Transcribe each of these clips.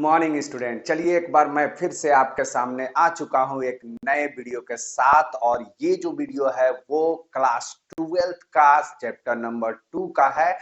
Morning student. चलिए एक बार मैं फिर से आपके सामने आ चुका हूं एक नए वीडियो के साथ। और ये जो वीडियो है वो क्लास 12th का चैप्टर नंबर 2 का है,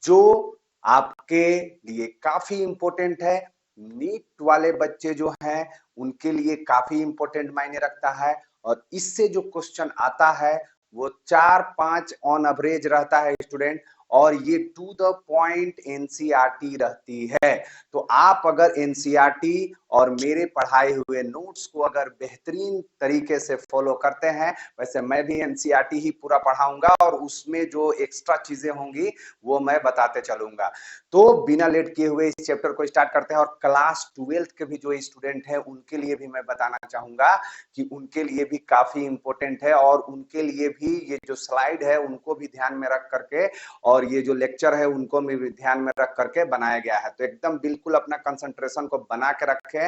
जो आपके लिए काफी इंपॉर्टेंट है। नीट वाले बच्चे जो हैं उनके लिए काफी इंपॉर्टेंट मायने रखता है। और इससे जो क्वेश्चन आता है वो 4-5 ऑन एवरेज रहता है स्टूडेंट, और ये टू द पॉइंट एनसीईआरटी रहती है। तो आप अगर एनसीईआरटी और मेरे पढ़ाए हुए नोट्स को अगर बेहतरीन तरीके से फॉलो करते हैं, वैसे मैं भी एनसीईआरटी ही पूरा पढ़ाऊंगा और उसमें जो एक्स्ट्रा चीजें होंगी वो मैं बताते चलूंगा। तो बिना लेट किए हुए इस चैप्टर को स्टार्ट करते हैं। और क्लास 12th के भी जो स्टूडेंट हैं उनके लिए भी मैं बताना चाहूंगा कि उनके लिए भी काफी इंपॉर्टेंट है, और उनके लिए भी ये जो स्लाइड है उनको भी ध्यान में रख करके और ये जो लेक्चर है उनको भी ध्यान में रख करके बनाया गया है। तो एकदम बिल्कुल अपना कंसंट्रेशन को बना के रखें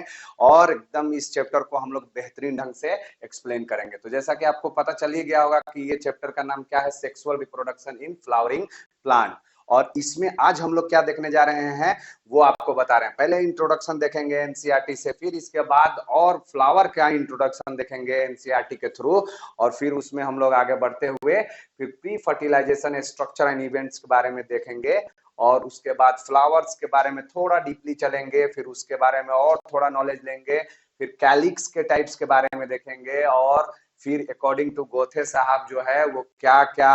और एकदम इस चैप्टर को हम लोग बेहतरीन ढंग से एक्सप्लेन करेंगे। तो जैसा कि आपको पता चल ही गया होगा कि ये चैप्टर का नाम क्या है, sexual reproduction in flowering plant. और इसमें आज हम लोग क्या देखने जा रहे हैं वो आपको बता रहे हैं। पहले इंट्रोडक्शन देखेंगे एनसीईआरटी से, फिर इसके बाद और फ्लावर का इंट्रोडक्शन देखेंगे एनसीईआरटी के थ्रू, और फिर उसमें हम लोग आगे बढ़ते हुए फिर pre fertilisation structure and events के बारे में देखेंगे, और उसके बाद फ्लावर्स के बारे में थोड़ा डीपली चलेंगे, फिर उसके बारे में और थोड़ा नॉलेज लेंगे, फिर कैलिक्स के टाइप्स के बारे में देखेंगे, और फिर अकॉर्डिंग टू गोथे साहब जो है वो क्या क्या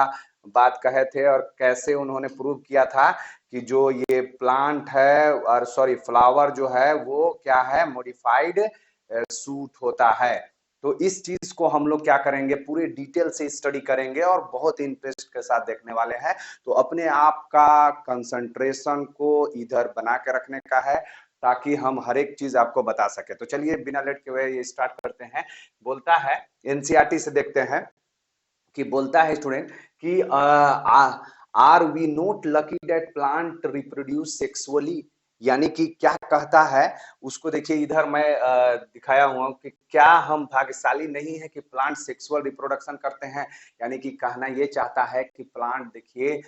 बात कहे थे और कैसे उन्होंने प्रूव किया था कि जो ये प्लांट है और सॉरी फ्लावर जो है वो क्या है, मॉडिफाइड सूट होता है। तो इस चीज को हम लोग क्या करेंगे, पूरे डिटेल से स्टडी करेंगे और बहुत इंटरेस्ट के साथ देखने वाले हैं। तो अपने आप का कंसंट्रेशन को इधर बना के रखने का है ताकि हम हर एक चीज आपको बता सके। तो चलिए बिना लेट के हुए ये स्टार्ट करते हैं। बोलता है एनसीईआरटी से देखते हैं कि बोलता है स्टूडेंट कि are we not lucky that plant reproduce sexually, यानी कि क्या कहता है उसको देखिए। इधर मैं दिखाया हुआ कि क्या हम भाग्यशाली नहीं है कि प्लांट सेक्सुअल रिप्रोडक्शन करते हैं। यानी कि कहना ये चाहता है कि प्लांट, देखिए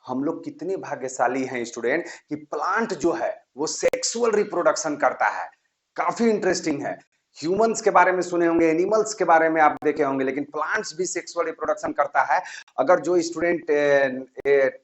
हम लोग कितने भाग्यशाली हैं स्टूडेंट कि प्लांट जो है वो सेक्सुअल रिप्रोडक्शन करता है। काफी इंटरेस्टिंग है। ह्यूमंस के बारे में सुने होंगे, एनिमल्स के बारे में आप देखे होंगे, लेकिन प्लांट्स भी सेक्सुअल रिप्रोडक्शन करता है। अगर जो स्टूडेंट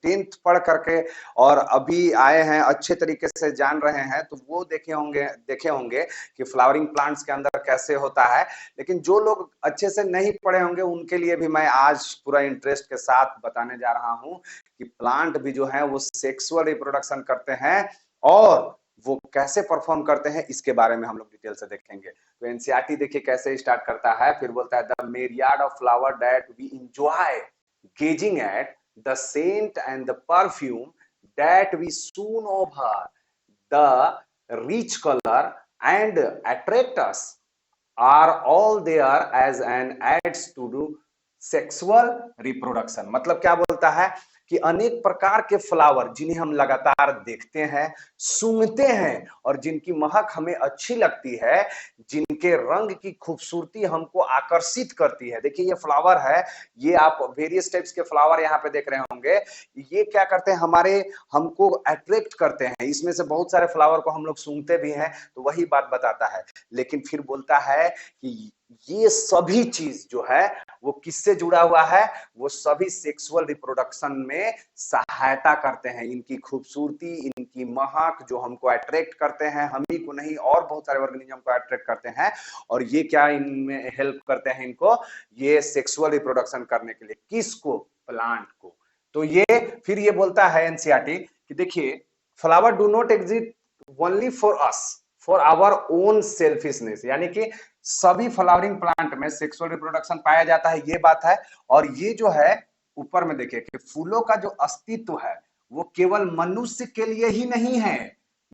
10th पढ़ करके और अभी आए हैं अच्छे तरीके से जान रहे हैं तो वो देखे होंगे कि फ्लावरिंग प्लांट्स के अंदर कैसे होता है। लेकिन जो लोग अच्छे से नहीं पढ़े होंगे उनके लिए भी मैं आज पूरा इंटरेस्ट के साथ बताने जा रहा हूं कि प्लांट भी जो है वो सेक्सुअल रिप्रोडक्शन करते हैं, और वो कैसे परफॉर्म करते हैं इसके बारे में हम लोग डिटेल से देखेंगे। तो एनसीईआरटी देखिए कैसे स्टार्ट करता है, फिर बोलता है the myriad of flower that we enjoy gazing at, the scent and the perfume that we soon over, the rich color and attract us are all there as an adds to do sexual reproduction. मतलब क्या बोलता है कि अनेक प्रकार के flower जिन्हें हम लगातार देखते हैं, सूंघते हैं और जिनकी महक हमें अच्छी लगती है, जिनके रंग की खूबसूरती हमको आकर्षित करती है। देखिए ये फ्लावर है, ये आप वेरियस टाइप्स के फ्लावर यहाँ पे देख रहे होंगे। ये क्या करते हैं, हमको अट्रैक्ट करते हैं। इसमें से बहुत सारे फ्लावर को हम लोग सूंघते भी हैं, तो वही बात बताता है। लेकिन फिर बोलता है कि ये सभी चीज जो है वो किससे जुड़ा हुआ है, वो सभी सेक्सुअल रिप्रोडक्शन में सहायता करते हैं। इनकी खूबसूरती, इनकी महक जो हमको अट्रैक्ट करते हैं, हम ही को नहीं और बहुत सारे ऑर्गेनिज्म को अट्रैक्ट करते हैं। और ये क्या इनमें हेल्प करते हैं इनको, ये सेक्सुअल रिप्रोडक्शन करने के लिए। किसको, प्लांट को। तो ये फिर ये बोलता है एनसीईआरटी कि देखिए flower do not exist only for us, for our own selfishness, यानी कि सभी फ्लावरिंग प्लांट में सेक्सुअल रिप्रोडक्शन पाया जाता है, ये बात है। और ये जो है ऊपर में देखिए कि फूलों का जो अस्तित्व है वो केवल मनुष्य के लिए ही नहीं है।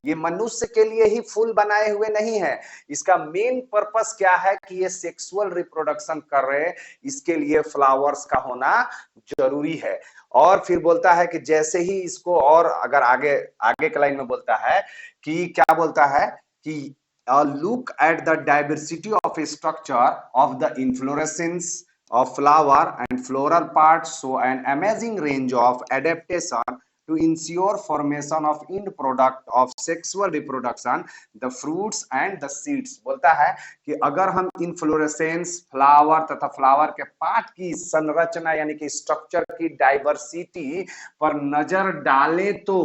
ये मनुष्य के लिए ही फूल बनाए हुए नहीं है। इसका मेन पर्पस क्या है कि ये सेक्सुअल रिप्रोडक्शन कर रहे, इसके लिए फ्लावर्स का होना जरूरी है। और फिर बोलता है कि जैसे ही इसको, और अगर आगे आगे के लाइन में बोलता है कि क्या बोलता है कि look at the diversity of structure of the inflorescence of flower and floral parts, so an amazing range of adaptation to ensure formation of end product of sexual reproduction, the fruits and the seeds। बोलता है कि अगर हम inflorescence, flower तथा flower के part की संरचना यानी कि स्ट्रक्चर की डाइवर्सिटी पर नजर डालें तो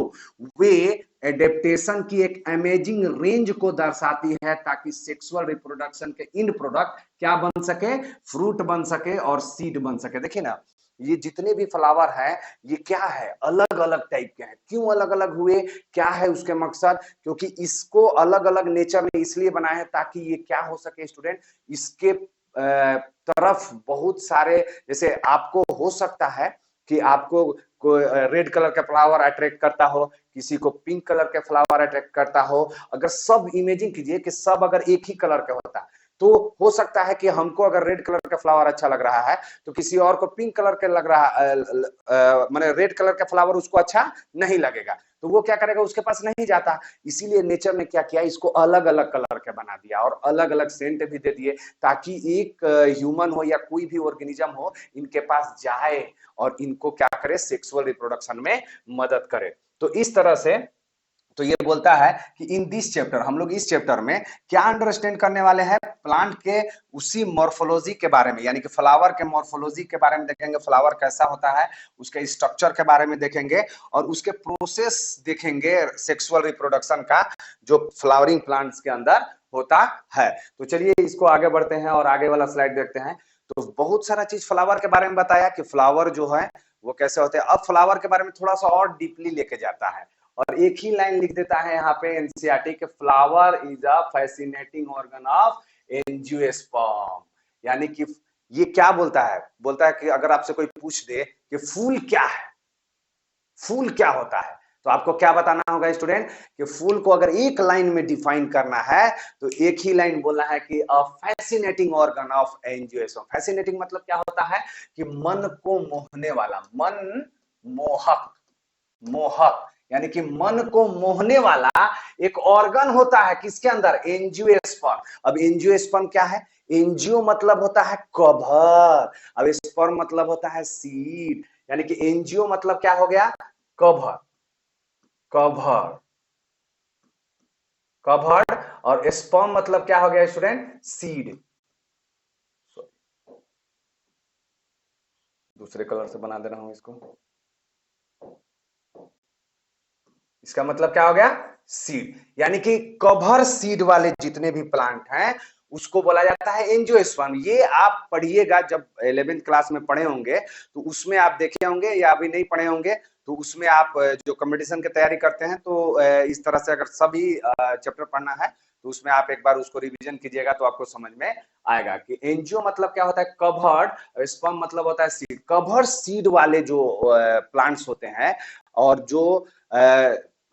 वे एडेप्टेशन की एक अमेजिंग रेंज को दर्शाती है, ताकि सेक्सुअल रिप्रोडक्शन के इन प्रोडक्ट क्या बन सके, फ्रूट बन सके और सीड बन सके। देखिए ना, ये जितने भी फ्लावर हैं ये क्या है, अलग अलग टाइप के हैं। क्यों अलग अलग हुए, क्या है उसके मकसद? क्योंकि इसको अलग अलग नेचर ने इसलिए बनाया है ताकि ये क्या हो सके स्टूडेंट, इसके तरफ बहुत सारे, जैसे आपको हो सकता है कि आपको कोई रेड कलर का फ्लावर अट्रैक्ट करता हो, किसी को पिंक कलर के फ्लावर अट्रैक्ट करता हो। अगर सब इमेजिन कीजिए कि सब अगर एक ही कलर का होता तो हो सकता है कि हमको अगर रेड कलर का फ्लावर अच्छा लग रहा है तो किसी और को पिंक कलर के लग रहा माने रेड कलर का फ्लावर उसको अच्छा नहीं लगेगा, तो वो क्या करेगा, उसके पास नहीं जाता। इसीलिए नेचर ने क्या किया, इसको अलग अलग कलर के बना दिया और अलग अलग सेंट भी दे दिए, ताकि एक ह्यूमन हो या कोई भी ऑर्गेनिज्म हो इनके पास जाए और इनको क्या करे, सेक्सुअल रिप्रोडक्शन में मदद करे। तो इस तरह से तो ये बोलता है कि इन दिस चैप्टर, हम लोग इस चैप्टर में क्या अंडरस्टैंड करने वाले हैं, प्लांट के उसी मॉर्फोलॉजी के बारे में, यानी कि फ्लावर के मॉर्फोलॉजी के बारे में देखेंगे, फ्लावर कैसा होता है उसके स्ट्रक्चर के बारे में देखेंगे और उसके प्रोसेस देखेंगे सेक्सुअल रिप्रोडक्शन का, जो फ्लावरिंग प्लांट्स के अंदर होता है। तो चलिए इसको आगे बढ़ते हैं और आगे वाला स्लाइड देखते हैं। तो बहुत सारा चीज फ्लावर के बारे में बताया कि फ्लावर जो है वो कैसे होते हैं। अब फ्लावर के बारे में थोड़ा सा और डीपली लेके जाता है और एक ही लाइन लिख देता है यहाँ पे एनसीईआरटी के, flower is a fascinating organ of angiosperm. यानी कि ये क्या बोलता है, बोलता है कि अगर आपसे कोई पूछ दे कि फूल क्या है, फूल क्या होता है, तो आपको क्या बताना होगा स्टूडेंट कि फूल को अगर एक लाइन में डिफाइन करना है तो एक ही लाइन बोलना है कि a fascinating organ of angiosperm. Fascinating मतलब क्या होता है कि मन को मोहने वाला, मन मोहक, मोहक यानी कि मन को मोहने वाला एक ऑर्गन होता है किसके अंदर, एंजियोस्पर्म। अब एंजियोस्पर्म क्या है, एंजियो मतलब होता है कवर, अब स्पर्म मतलब होता है सीड, यानी कि एंजियो मतलब क्या हो गया, कवर, कवर, कवर्ड, और स्पर्म मतलब क्या हो गया स्टूडेंट, सीड। दूसरे कलर से बना दे रहा हूं इसको, इसका मतलब क्या हो गया, सीड। यानी कि कवर सीड वाले जितने भी प्लांट हैं उसको बोला जाता है एंजियोस्पर्म। ये आप पढ़िएगा, जब 11th क्लास में पढ़े होंगे तो उसमें आप देखे होंगे, या अभी नहीं पढ़े होंगे तो उसमें आप जो कंपटीशन की तैयारी करते हैं तो इस तरह से अगर सभी चैप्टर पढ़ना है तो उसमें आप एक बार उसको रिवीजन कीजिएगा तो आपको समझ में आएगा कि एंजियो मतलब क्या होता है, कवर्ड, स्पर्म मतलब होता है सीड। कवर सीड वाले जो प्लांट्स होते हैं और जो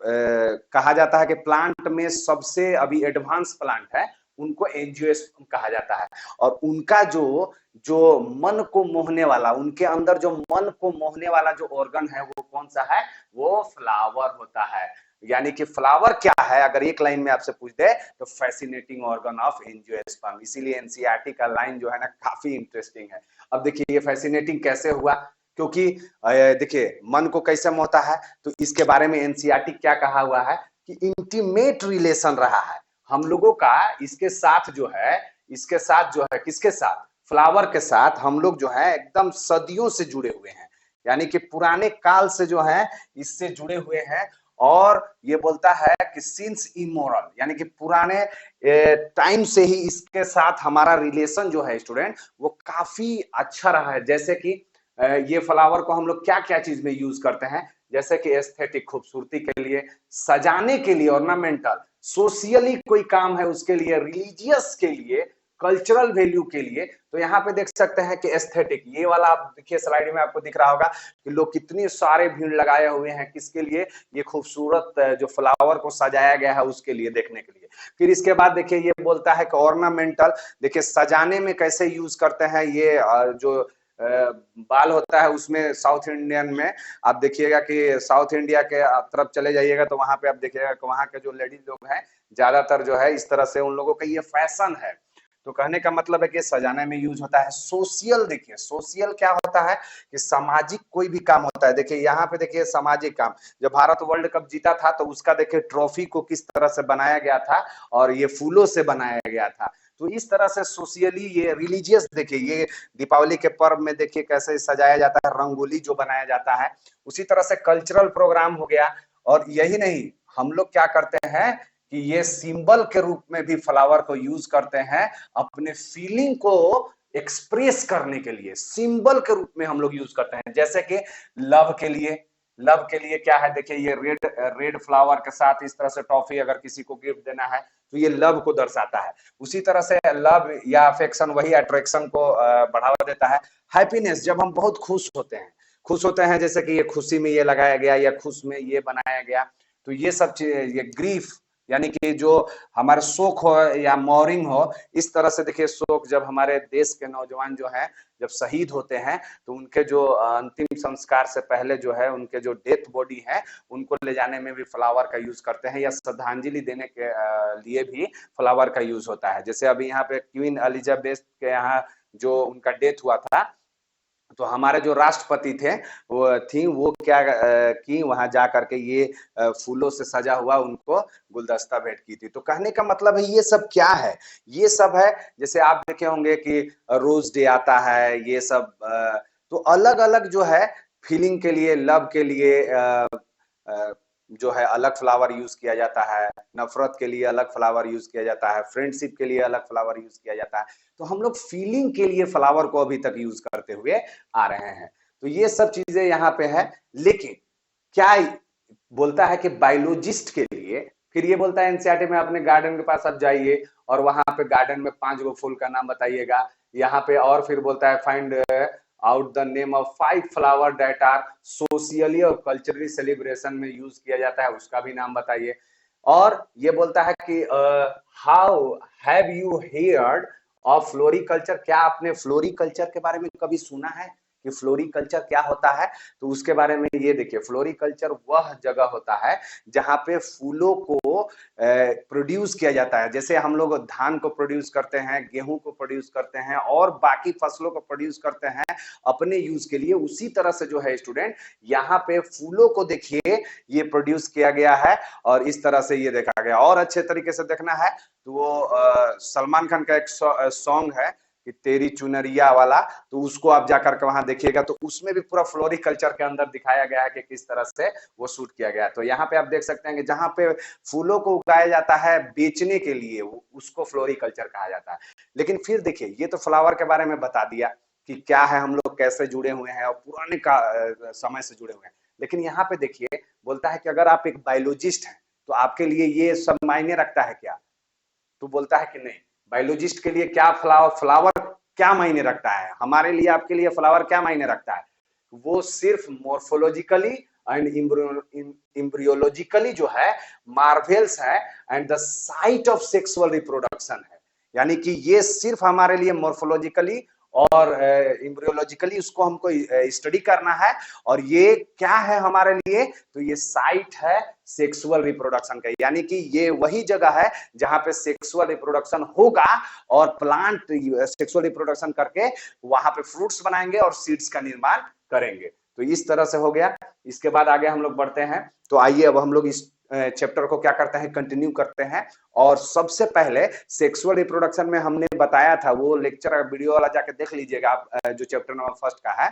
कहा जाता है कि प्लांट में सबसे अभी एडवांस प्लांट है, उनको एंजियोस्पर्म कहा जाता है। और उनका जो जो मन को मोहने वाला, उनके अंदर जो मन को मोहने वाला जो ऑर्गन है वो कौन सा है, वो फ्लावर होता है। यानी कि फ्लावर क्या है अगर एक लाइन में आपसे पूछ दे तो फैसिनेटिंग ऑर्गन ऑफ एंजियोस्पर्म। इसीलिए एनसीईआरटी का लाइन जो है ना काफी इंटरेस्टिंग है। अब देखिए ये फैसिनेटिंग कैसे हुआ, क्योंकि देखिए मन को कैसे मोहता है, तो इसके बारे में एनसीईआरटी क्या कहा हुआ है कि इंटीमेट रिलेशन रहा है हम लोगों का इसके साथ, जो है इसके साथ जो है, किसके साथ, फ्लावर के साथ हम लोग जो है एकदम सदियों से जुड़े हुए हैं, यानी कि पुराने काल से जो है इससे जुड़े हुए हैं। और ये बोलता है कि सिंस इमोरल, यानी कि पुराने टाइम से ही इसके साथ हमारा रिलेशन जो है स्टूडेंट वो काफी अच्छा रहा है। जैसे कि ये फ्लावर को हम लोग क्या क्या चीज में यूज करते हैं, जैसे कि एस्थेटिक, खूबसूरती के लिए, सजाने के लिए, ऑर्नामेंटल, सोशियली कोई काम है उसके लिए, रिलीजियस के लिए, कल्चरल वैल्यू के लिए। तो यहाँ पे देख सकते हैं कि एस्थेटिक, ये वाला आप देखिए स्लाइड में आपको दिख रहा होगा कि लोग कितनी सारे भीड़ लगाए हुए हैं, किसके लिए, ये खूबसूरत जो फ्लावर को सजाया गया है उसके लिए, देखने के लिए। फिर इसके बाद देखिए ये बोलता है कि ऑर्नामेंटल, देखिए सजाने में कैसे यूज करते हैं, ये जो बाल होता है उसमें साउथ इंडियन में आप देखिएगा कि साउथ इंडिया के तरफ चले जाइएगा तो वहां पे आप देखिएगा कि वहां के जो लेडीज लोग हैं ज्यादातर जो है इस तरह से उन लोगों का ये फैशन है। तो कहने का मतलब है कि सजाने में यूज होता है। सोशियल, देखिए सोशियल क्या होता है कि सामाजिक कोई भी काम होता है। देखिए यहाँ पे देखिए सामाजिक काम, जब भारत वर्ल्ड कप जीता था तो उसका देखिए ट्रॉफी को किस तरह से बनाया गया था और ये फूलों से बनाया गया था। तो इस तरह से सोशियली, ये रिलीजियस, देखिए ये दीपावली के पर्व में देखिए कैसे सजाया जाता है, रंगोली जो बनाया जाता है। उसी तरह से कल्चरल प्रोग्राम हो गया। और यही नहीं, हम लोग क्या करते हैं कि ये सिंबल के रूप में भी फ्लावर को यूज करते हैं अपने फीलिंग को एक्सप्रेस करने के लिए। सिंबल के रूप में हम लोग यूज करते हैं, जैसे कि लव के लिए। लव के लिए क्या है, देखिए ये रेड रेड फ्लावर के साथ इस तरह से टॉफी अगर किसी को गिफ्ट देना है तो ये लव को दर्शाता है। उसी तरह से लव या अफेक्शन, वही अट्रैक्शन को बढ़ावा देता है। हैप्पीनेस, जब हम बहुत खुश होते हैं, जैसे कि ये खुशी में ये लगाया गया या खुश में ये बनाया गया। तो ये सब चीज, ये ग्रीफ यानी कि जो हमारे शोक हो या मॉर्निंग हो, इस तरह से देखिए शोक, जब हमारे देश के नौजवान जो हैं जब शहीद होते हैं तो उनके जो अंतिम संस्कार से पहले जो है उनके जो डेथ बॉडी है उनको ले जाने में भी फ्लावर का यूज करते हैं, या श्रद्धांजलि देने के लिए भी फ्लावर का यूज होता है। जैसे अभी यहाँ पे क्वीन एलिजाबेथ के यहाँ जो उनका डेथ हुआ था, तो हमारे जो राष्ट्रपति थे वो क्या की, वहां जा करके ये फूलों से सजा हुआ उनको गुलदस्ता भेंट की थी। तो कहने का मतलब है ये सब क्या है, ये सब है जैसे आप देखे होंगे कि रोज डे आता है, ये सब तो अलग अलग जो है फीलिंग के लिए, लव के लिए जो है अलग फ्लावर यूज किया जाता है, नफरत के लिए अलग फ्लावर यूज किया जाता है, फ्रेंडशिप के लिए अलग फ्लावर यूज किया जाता है। तो हम लोग फीलिंग के लिए फ्लावर को अभी तक यूज करते हुए आ रहे हैं। तो ये सब चीजें यहाँ पे है। लेकिन क्या बोलता है कि बायोलॉजिस्ट के लिए, फिर ये बोलता है एनसीईआरटी में अपने गार्डन के पास आप जाइए और वहां पे गार्डन में 5 गो फूल का नाम बताइएगा। यहाँ पे और फिर बोलता है find out the name of 5 flower that are socially और कल्चरली सेलिब्रेशन में यूज किया जाता है, उसका भी नाम बताइए। और ये बोलता है कि how have you heard of floriculture, क्या आपने फ्लोरिकल्चर के बारे में कभी सुना है कि फ्लोरिकल्चर क्या होता है? तो उसके बारे में ये देखिए, फ्लोरिकल्चर वह जगह होता है जहां पे फूलों को प्रोड्यूस किया जाता है। जैसे हम लोग धान को प्रोड्यूस करते हैं, गेहूं को प्रोड्यूस करते हैं और बाकी फसलों को प्रोड्यूस करते हैं अपने यूज के लिए, उसी तरह से जो है स्टूडेंट यहाँ पे फूलों को देखिए ये प्रोड्यूस किया गया है और इस तरह से ये देखा गया। और अच्छे तरीके से देखना है तो वो सलमान खान का एक सॉन्ग है कि तेरी चुनरिया वाला, तो उसको आप जाकर के वहां देखिएगा तो उसमें भी पूरा फ्लोरिकल्चर के अंदर दिखाया गया है कि किस तरह से वो शूट किया गया है। तो यहाँ पे आप देख सकते हैं कि जहाँ पे फूलों को उगाया जाता है बेचने के लिए उसको फ्लोरिकल्चर कहा जाता है। लेकिन फिर देखिए, ये तो फ्लावर के बारे में बता दिया कि क्या है, हम लोग कैसे जुड़े हुए हैं और पुराने का समय से जुड़े हुए हैं। लेकिन यहाँ पे देखिए बोलता है कि अगर आप एक बायोलॉजिस्ट हैं तो आपके लिए ये सब मायने रखता है क्या? तो बोलता है कि नहीं, बायोलॉजिस्ट के लिए क्या फ्लावर क्या मायने रखता है, हमारे लिए आपके लिए फ्लावर क्या मायने रखता है? वो सिर्फ मोर्फोलॉजिकली एंड इम्ब्रियोलॉजिकली जो है मार्वेल्स है and the site of sexual reproduction है। यानी कि ये सिर्फ हमारे लिए मोर्फोलॉजिकली और इम्ब्रियोलॉजिकली उसको हमको स्टडी करना है। और ये क्या है हमारे लिए? तो ये साइट है सेक्सुअल रिप्रोडक्शन का, यानी कि ये वही जगह है जहां पे सेक्सुअल रिप्रोडक्शन होगा और प्लांट सेक्सुअल रिप्रोडक्शन करके वहां पे फ्रूट्स बनाएंगे और सीड्स का निर्माण करेंगे। तो इस तरह से हो गया। इसके बाद आगे हम लोग बढ़ते हैं। तो आइए अब हम लोग इस चैप्टर को क्या करते हैं, कंटिन्यू करते हैं। और सबसे पहले सेक्सुअल रिप्रोडक्शन में हमने बताया था, वो लेक्चर वीडियो वाला जाके देख लीजिएगा आप, जो चैप्टर नंबर 1 का है,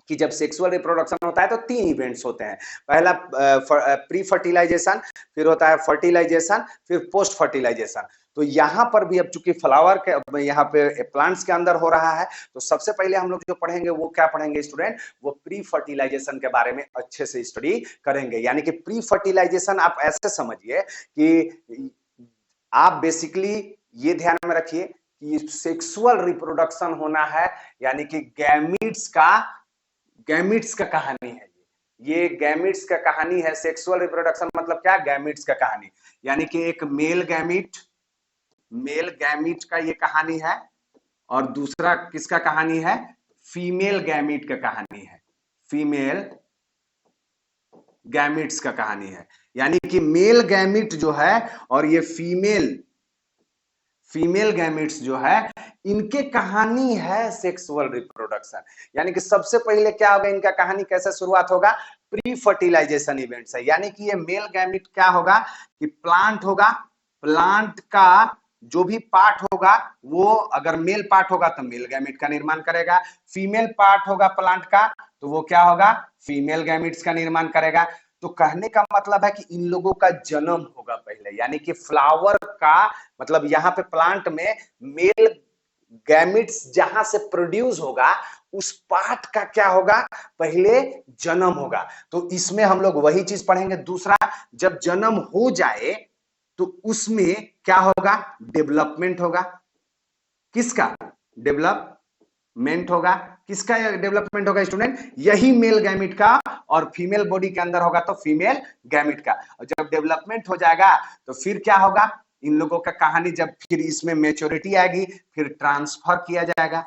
कि जब सेक्सुअल रिप्रोडक्शन होता है तो 3 इवेंट्स होते हैं। पहला प्री फर्टिलाइजेशन, फिर होता है फर्टिलाइजेशन, फिर पोस्ट फर्टिलाइजेशन। तो यहाँ पर भी अब चूंकि फ्लावर के यहाँ पे प्लांट्स के अंदर हो रहा है, तो सबसे पहले हम लोग जो पढ़ेंगे वो क्या पढ़ेंगे स्टूडेंट? वो प्री फर्टिलाइजेशन के बारे में अच्छे से स्टडी करेंगे। यानी कि प्री फर्टिलाइजेशन आप ऐसे समझिए कि आप बेसिकली ये ध्यान में रखिए कि सेक्सुअल रिप्रोडक्शन होना है, यानी कि गैमीट्स का कहानी है। ये गैमीट्स का कहानी है। सेक्सुअल रिप्रोडक्शन मतलब क्या? गैमीट्स का कहानी, यानी कि एक मेल गैमीट का ये कहानी है और दूसरा किसका कहानी है? फीमेल गैमीट का कहानी है। फीमेल गैमीट्स का कहानी है, यानी कि मेल गैमीट जो है और ये फीमेल गैमेट्स जो है इनके कहानी है सेक्सुअल रिप्रोडक्शन। यानी कि सबसे पहले क्या होगा, इनका कहानी कैसे शुरुआत होगा, प्री फर्टिलाइजेशन इवेंट से। यानी कि ये मेल गैमेट क्या होगा कि प्लांट होगा, प्लांट का जो भी पार्ट होगा वो अगर मेल पार्ट होगा तो मेल गैमेट का निर्माण करेगा, फीमेल पार्ट होगा प्लांट का तो वो क्या होगा, फीमेल गैमेट्स का निर्माण करेगा। तो कहने का मतलब है कि इन लोगों का जन्म होगा पहले, यानी कि फ्लावर का मतलब यहाँ पे प्लांट में मेल गैमेट्स जहां से प्रोड्यूस होगा उस पार्ट का क्या होगा, पहले जन्म होगा। तो इसमें हम लोग वही चीज पढ़ेंगे। दूसरा, जब जन्म हो जाए तो उसमें क्या होगा, डेवलपमेंट होगा। किसका डेवलपमेंट होगा, किसका डेवलपमेंट होगा स्टूडेंट, यही मेल गैमेट का, और फीमेल बॉडी के अंदर होगा तो फीमेल गैमेट का। और जब डेवलपमेंट हो जाएगा तो फिर क्या होगा, इन लोगों का कहानी जब फिर इसमें मेच्योरिटी आएगी फिर ट्रांसफर किया जाएगा,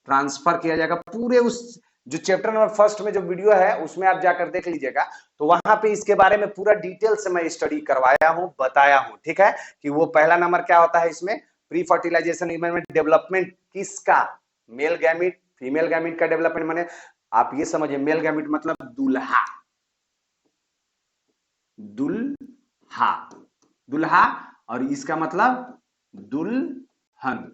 ट्रांसफर किया जाएगा पूरे उस जो चैप्टर नंबर फर्स्ट में जो वीडियो है उसमें आप जाकर देख लीजिएगा, तो वहां पे इसके बारे में पूरा डिटेल से मैं स्टडी करवाया हूं, बताया हूं। ठीक है, कि वो पहला नंबर क्या होता है इसमें, प्री फर्टिलाइजेशन इवेंट में डेवलपमेंट किसका, मेल गैमेट फीमेल गैमेट का डेवलपमेंट। माने आप ये समझिए, मेल गैमेट मतलब दूल्हा, दुल्हा, दुल्हा, और इसका मतलब दुल्हन,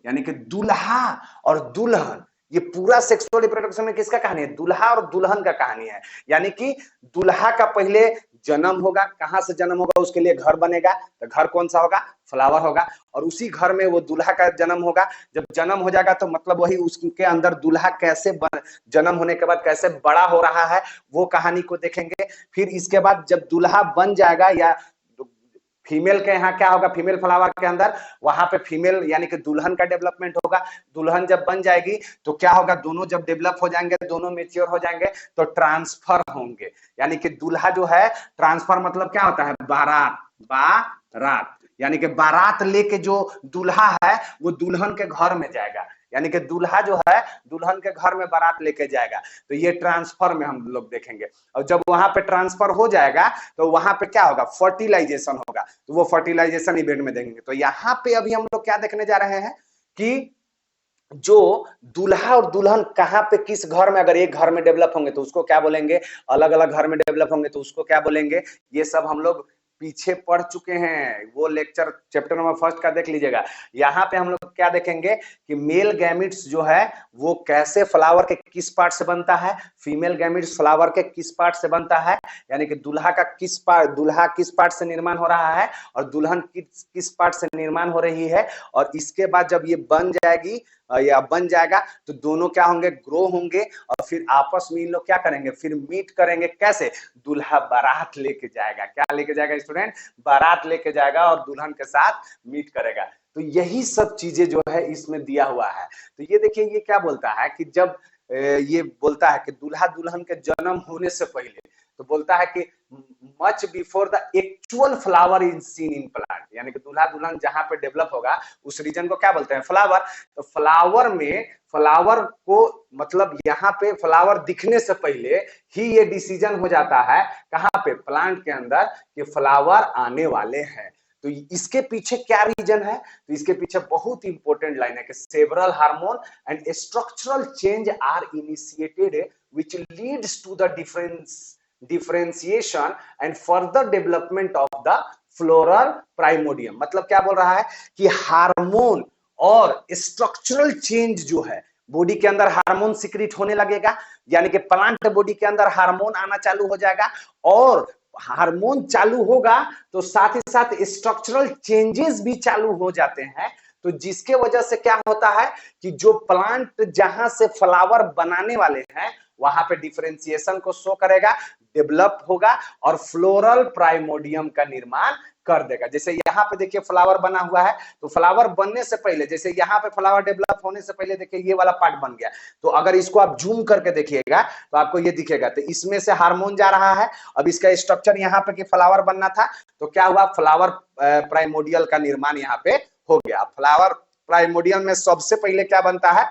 यानी कि दूल्हा और दुल्हन। ये पूरा सेक्सुअल रिप्रोडक्शन में किसका कहानी है, दूल्हा और दुल्हन का कहानी है। यानी कि दूल्हा का पहले जन्म होगा, कहां से जन्म होगा, उसके लिए घर बनेगा, तो घर कौन सा होगा, फ्लावर होगा, और उसी घर में वो दूल्हा का जन्म होगा। जब जन्म हो जाएगा तो मतलब वही उसके अंदर दूल्हा कैसे जन्म होने के बाद कैसे बड़ा हो रहा है वो कहानी को देखेंगे। फिर इसके बाद जब दूल्हा बन जाएगा, या फीमेल के यहाँ क्या होगा, फीमेल फ्लावर के अंदर वहां पे फीमेल यानी कि दुल्हन का डेवलपमेंट होगा। दुल्हन जब बन जाएगी तो क्या होगा, दोनों जब डेवलप हो जाएंगे, दोनों मेच्योर हो जाएंगे तो ट्रांसफर होंगे। यानी कि दूल्हा जो है, ट्रांसफर मतलब क्या होता है, बारात, बारात, यानी कि बारात लेके जो दूल्हा है वो दुल्हन के घर में जाएगा। यानी कि दूल्हा जो है दुल्हन के घर में बारात लेके जाएगा। तो ये ट्रांसफर में हम लोग देखेंगे। और जब वहां पे ट्रांसफर हो जाएगा तो वहां पे क्या होगा, फर्टिलाइजेशन होगा, तो वो फर्टिलाइजेशन इवेंट में देखेंगे। तो यहाँ पे अभी हम लोग क्या देखने जा रहे हैं कि जो दूल्हा और दुल्हन कहाँ पे किस घर में, अगर एक घर में डेवलप होंगे तो उसको क्या बोलेंगे, अलग अलग घर में डेवलप होंगे तो उसको क्या बोलेंगे, ये सब हम लोग पीछे पढ़ चुके हैं। वो लेक्चर चैप्टर नंबर फर्स्ट का देख लीजिएगा। यहाँ पे हम लोग क्या देखेंगे कि मेल गैमेट्स जो है वो कैसे फ्लावर के किस पार्ट से बनता है, फीमेल गैमेट्स फ्लावर के किस पार्ट से बनता है, यानी कि दूल्हा का किस पार्ट, दूल्हा किस पार्ट से निर्माण हो रहा है और दुल्हन किस पार्ट से निर्माण हो रही है। और इसके बाद जब ये बन जाएगी या बन जाएगा तो दोनों क्या होंगे, ग्रो होंगे, और फिर आपस में इन लोग क्या करेंगे, फिर मीट करेंगे। कैसे, दूल्हा बारात लेके जाएगा, क्या लेके जाएगा स्टूडेंट, बारात लेके जाएगा और दुल्हन के साथ मीट करेगा। तो यही सब चीजें जो है इसमें दिया हुआ है। तो ये देखिए, ये क्या बोलता है कि जब ये बोलता है कि दूल्हा दुल्हन के जन्म होने से पहले, तो बोलता है कि much before the actual flower is seen in plant, यानी कि दूल्हा दुल्हन जहां पे डेवलप होगा उस रीजन को क्या बोलते हैं, फ्लावर। तो फ्लावर में, फ्लावर को मतलब यहाँ पे फ्लावर दिखने से पहले ही ये डिसीजन हो जाता है कहाँ पे, प्लांट के अंदर, कि फ्लावर आने वाले हैं। तो इसके पीछे क्या रीजन है, तो इसके पीछे बहुत इंपॉर्टेंट लाइन है कि several hormone and structural change are initiated which leads to the differentiation and further development of the floral primordium। मतलब क्या बोल रहा है कि हार्मोन और स्ट्रक्चरल चेंज जो है, बॉडी के अंदर हार्मोन सिक्रीट होने लगेगा, यानी कि प्लांट बॉडी के अंदर हार्मोन आना चालू हो जाएगा, और हार्मोन चालू होगा तो साथ ही साथ स्ट्रक्चरल चेंजेस भी चालू हो जाते हैं। तो जिसके वजह से क्या होता है कि जो प्लांट जहां से फ्लावर बनाने वाले हैं वहां पे डिफरेंशिएशन को शो करेगा, डेवलप होगा और फ्लोरल प्राइमोडियम का निर्माण कर देगा। जैसे यहाँ पे देखिए फ्लावर बना हुआ है, तो फ्लावर बनने से पहले, जैसे यहाँ पे फ्लावर डेवलप होने से पहले देखिए ये वाला पार्ट बन गया, तो अगर इसको आप जूम करके देखिएगा तो आपको ये दिखेगा। तो इसमें से हार्मोन जा रहा है, अब इसका स्ट्रक्चर यहाँ पे कि फ्लावर बनना था, तो क्या हुआ, फ्लावर प्राइमोडियल का निर्माण यहाँ पे हो गया। फ्लावर प्राइमोडियल में सबसे पहले क्या बनता है,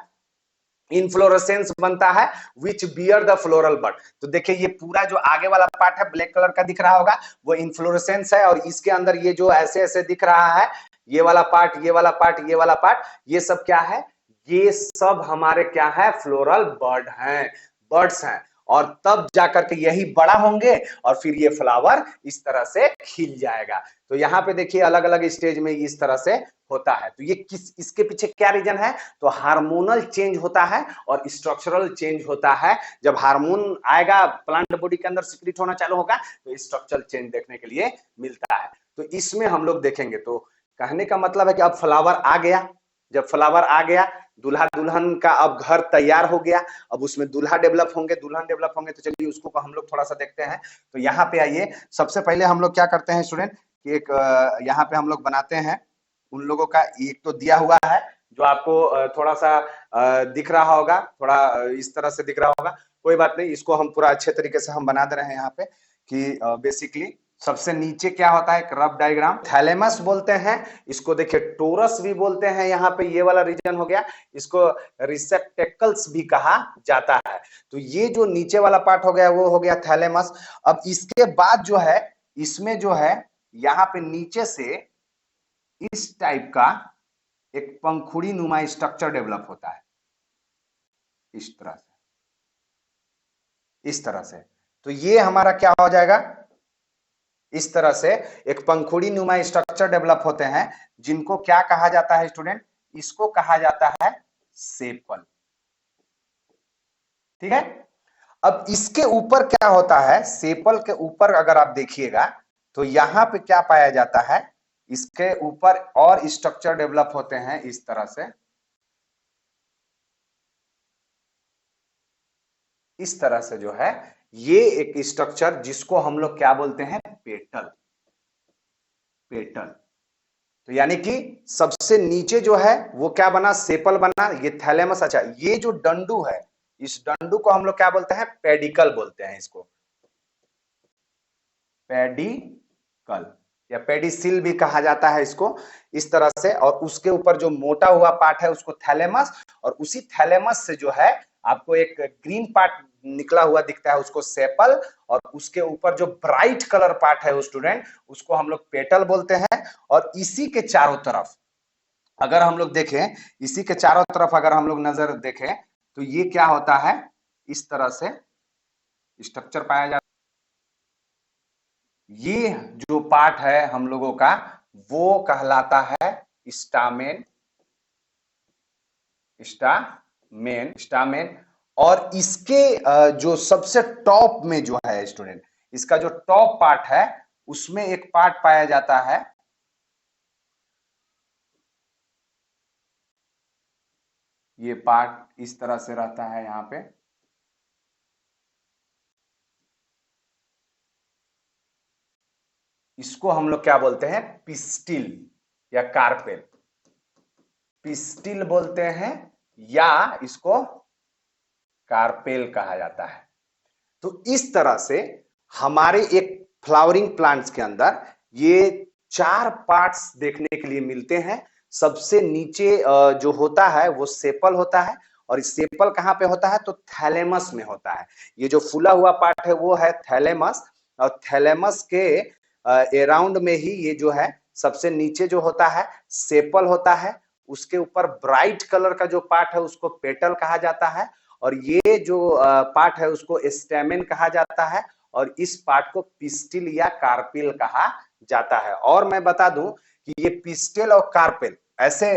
इनफ्लोरेसेंस बनता है विच बियर द फ्लोरल बड। तो देखिए ये पूरा जो आगे वाला पार्ट है ब्लैक कलर का दिख रहा होगा वो इनफ्लोरेसेंस है, और इसके अंदर ये जो ऐसे ऐसे दिख रहा है ये वाला पार्ट, ये वाला पार्ट, ये वाला पार्ट, ये सब क्या है? ये सब हमारे क्या है? फ्लोरल बर्ड हैं, बर्ड्स हैं। और तब जाकर के यही बड़ा होंगे और फिर ये फ्लावर इस तरह से खिल जाएगा। तो यहाँ पे देखिए अलग अलग स्टेज में इस तरह से होता है। तो ये किस, इसके पीछे क्या रीजन है? तो हार्मोनल चेंज होता है और स्ट्रक्चरल चेंज होता है। जब हार्मोन आएगा प्लांट बॉडी के अंदर सिक्रीट होना चालू होगा तो स्ट्रक्चरल चेंज देखने के लिए मिलता है। तो इसमें हम लोग देखेंगे। तो कहने का मतलब है कि अब फ्लावर आ गया, जब फ्लावर आ गया, दूल्हा दुल्हन का अब घर तैयार हो गया, अब उसमें दूल्हा डेवलप होंगे, दुल्हन डेवलप होंगे। तो चलिए उसको हम लोग थोड़ा सा देखते हैं। तो यहाँ पे आइए, सबसे पहले हम लोग क्या करते हैं स्टूडेंट कि एक यहाँ पे हम लोग बनाते हैं उन लोगों का। एक तो दिया हुआ है जो आपको थोड़ा सा दिख रहा होगा, थोड़ा इस तरह से दिख रहा होगा, कोई बात नहीं, इसको हम पूरा अच्छे तरीके से हम बना दे रहे हैं यहाँ पे कि बेसिकली सबसे नीचे क्या होता है? एक रफ डायग्राम, थैलेमस बोलते हैं इसको। देखिए टोरस भी बोलते हैं, यहाँ पे ये वाला रीजन हो गया, इसको रिसेप्टेकल्स भी कहा जाता है। तो ये जो नीचे वाला पार्ट हो गया वो हो गया थैलेमस। अब इसके बाद जो है, इसमें जो है यहाँ पे नीचे से इस टाइप का एक पंखुड़ी नुमा स्ट्रक्चर डेवलप होता है, इस तरह से, इस तरह से। तो ये हमारा क्या हो जाएगा? इस तरह से एक पंखुड़ी नुमा स्ट्रक्चर डेवलप होते हैं, जिनको क्या कहा जाता है स्टूडेंट? इसको कहा जाता है सेपल। ठीक है। अब इसके ऊपर क्या होता है? सेपल के ऊपर अगर आप देखिएगा तो यहां पे क्या पाया जाता है? इसके ऊपर और स्ट्रक्चर डेवलप होते हैं इस तरह से, इस तरह से जो है ये एक स्ट्रक्चर जिसको हम लोग क्या बोलते हैं? पेटल। पेटल। तो यानी कि सबसे नीचे जो है वो क्या बना? सेपल बना, ये थैलेमस। अच्छा, ये जो डंडू है, इस डंडू को हम लोग क्या बोलते हैं? पेडिकल बोलते हैं इसको, पेडिकल या पेडिसिल भी कहा जाता है इसको, इस तरह से। और उसके ऊपर जो मोटा हुआ पार्ट है उसको थैलेमस, और उसी थैलेमस से जो है आपको एक ग्रीन पार्ट निकला हुआ दिखता है उसको सेपल, और उसके ऊपर जो ब्राइट कलर पार्ट है वो स्टूडेंट उसको हम लोग पेटल बोलते हैं। और इसी के चारों तरफ अगर हम लोग देखें, इसी के चारों तरफ अगर हम लोग नजर देखें तो ये क्या होता है? इस तरह से स्ट्रक्चर पाया जाता है। ये जो पार्ट है हम लोगों का वो कहलाता है स्टामेन, स्टामेन, स्टामेन। और इसके जो सबसे टॉप में जो है स्टूडेंट, इसका जो टॉप पार्ट है उसमें एक पार्ट पाया जाता है, ये पार्ट इस तरह से रहता है यहां पे। इसको हम लोग क्या बोलते हैं? पिस्टिल या कार्पेल, पिस्टिल बोलते हैं या इसको कार्पेल कहा जाता है। तो इस तरह से हमारे एक फ्लावरिंग प्लांट्स के अंदर ये 4 पार्ट्स देखने के लिए मिलते हैं। सबसे नीचे जो होता है वो सेपल होता है, और इस सेपल कहाँ पे होता है? तो थैलेमस में होता है। ये जो फूला हुआ पार्ट है वो है थैलेमस, और थैलेमस के अराउंड में ही ये जो है सबसे नीचे जो होता है सेपल होता है। उसके ऊपर ब्राइट कलर का जो पार्ट है उसको पेटल कहा जाता है, और ये जो पार्ट है उसको स्टेमेन कहा जाता है, और इस पार्ट को पिस्टिल या कार्पेल कहा जाता है। और मैं बता दूं कि ये पिस्टिल और कार्पेल ऐसे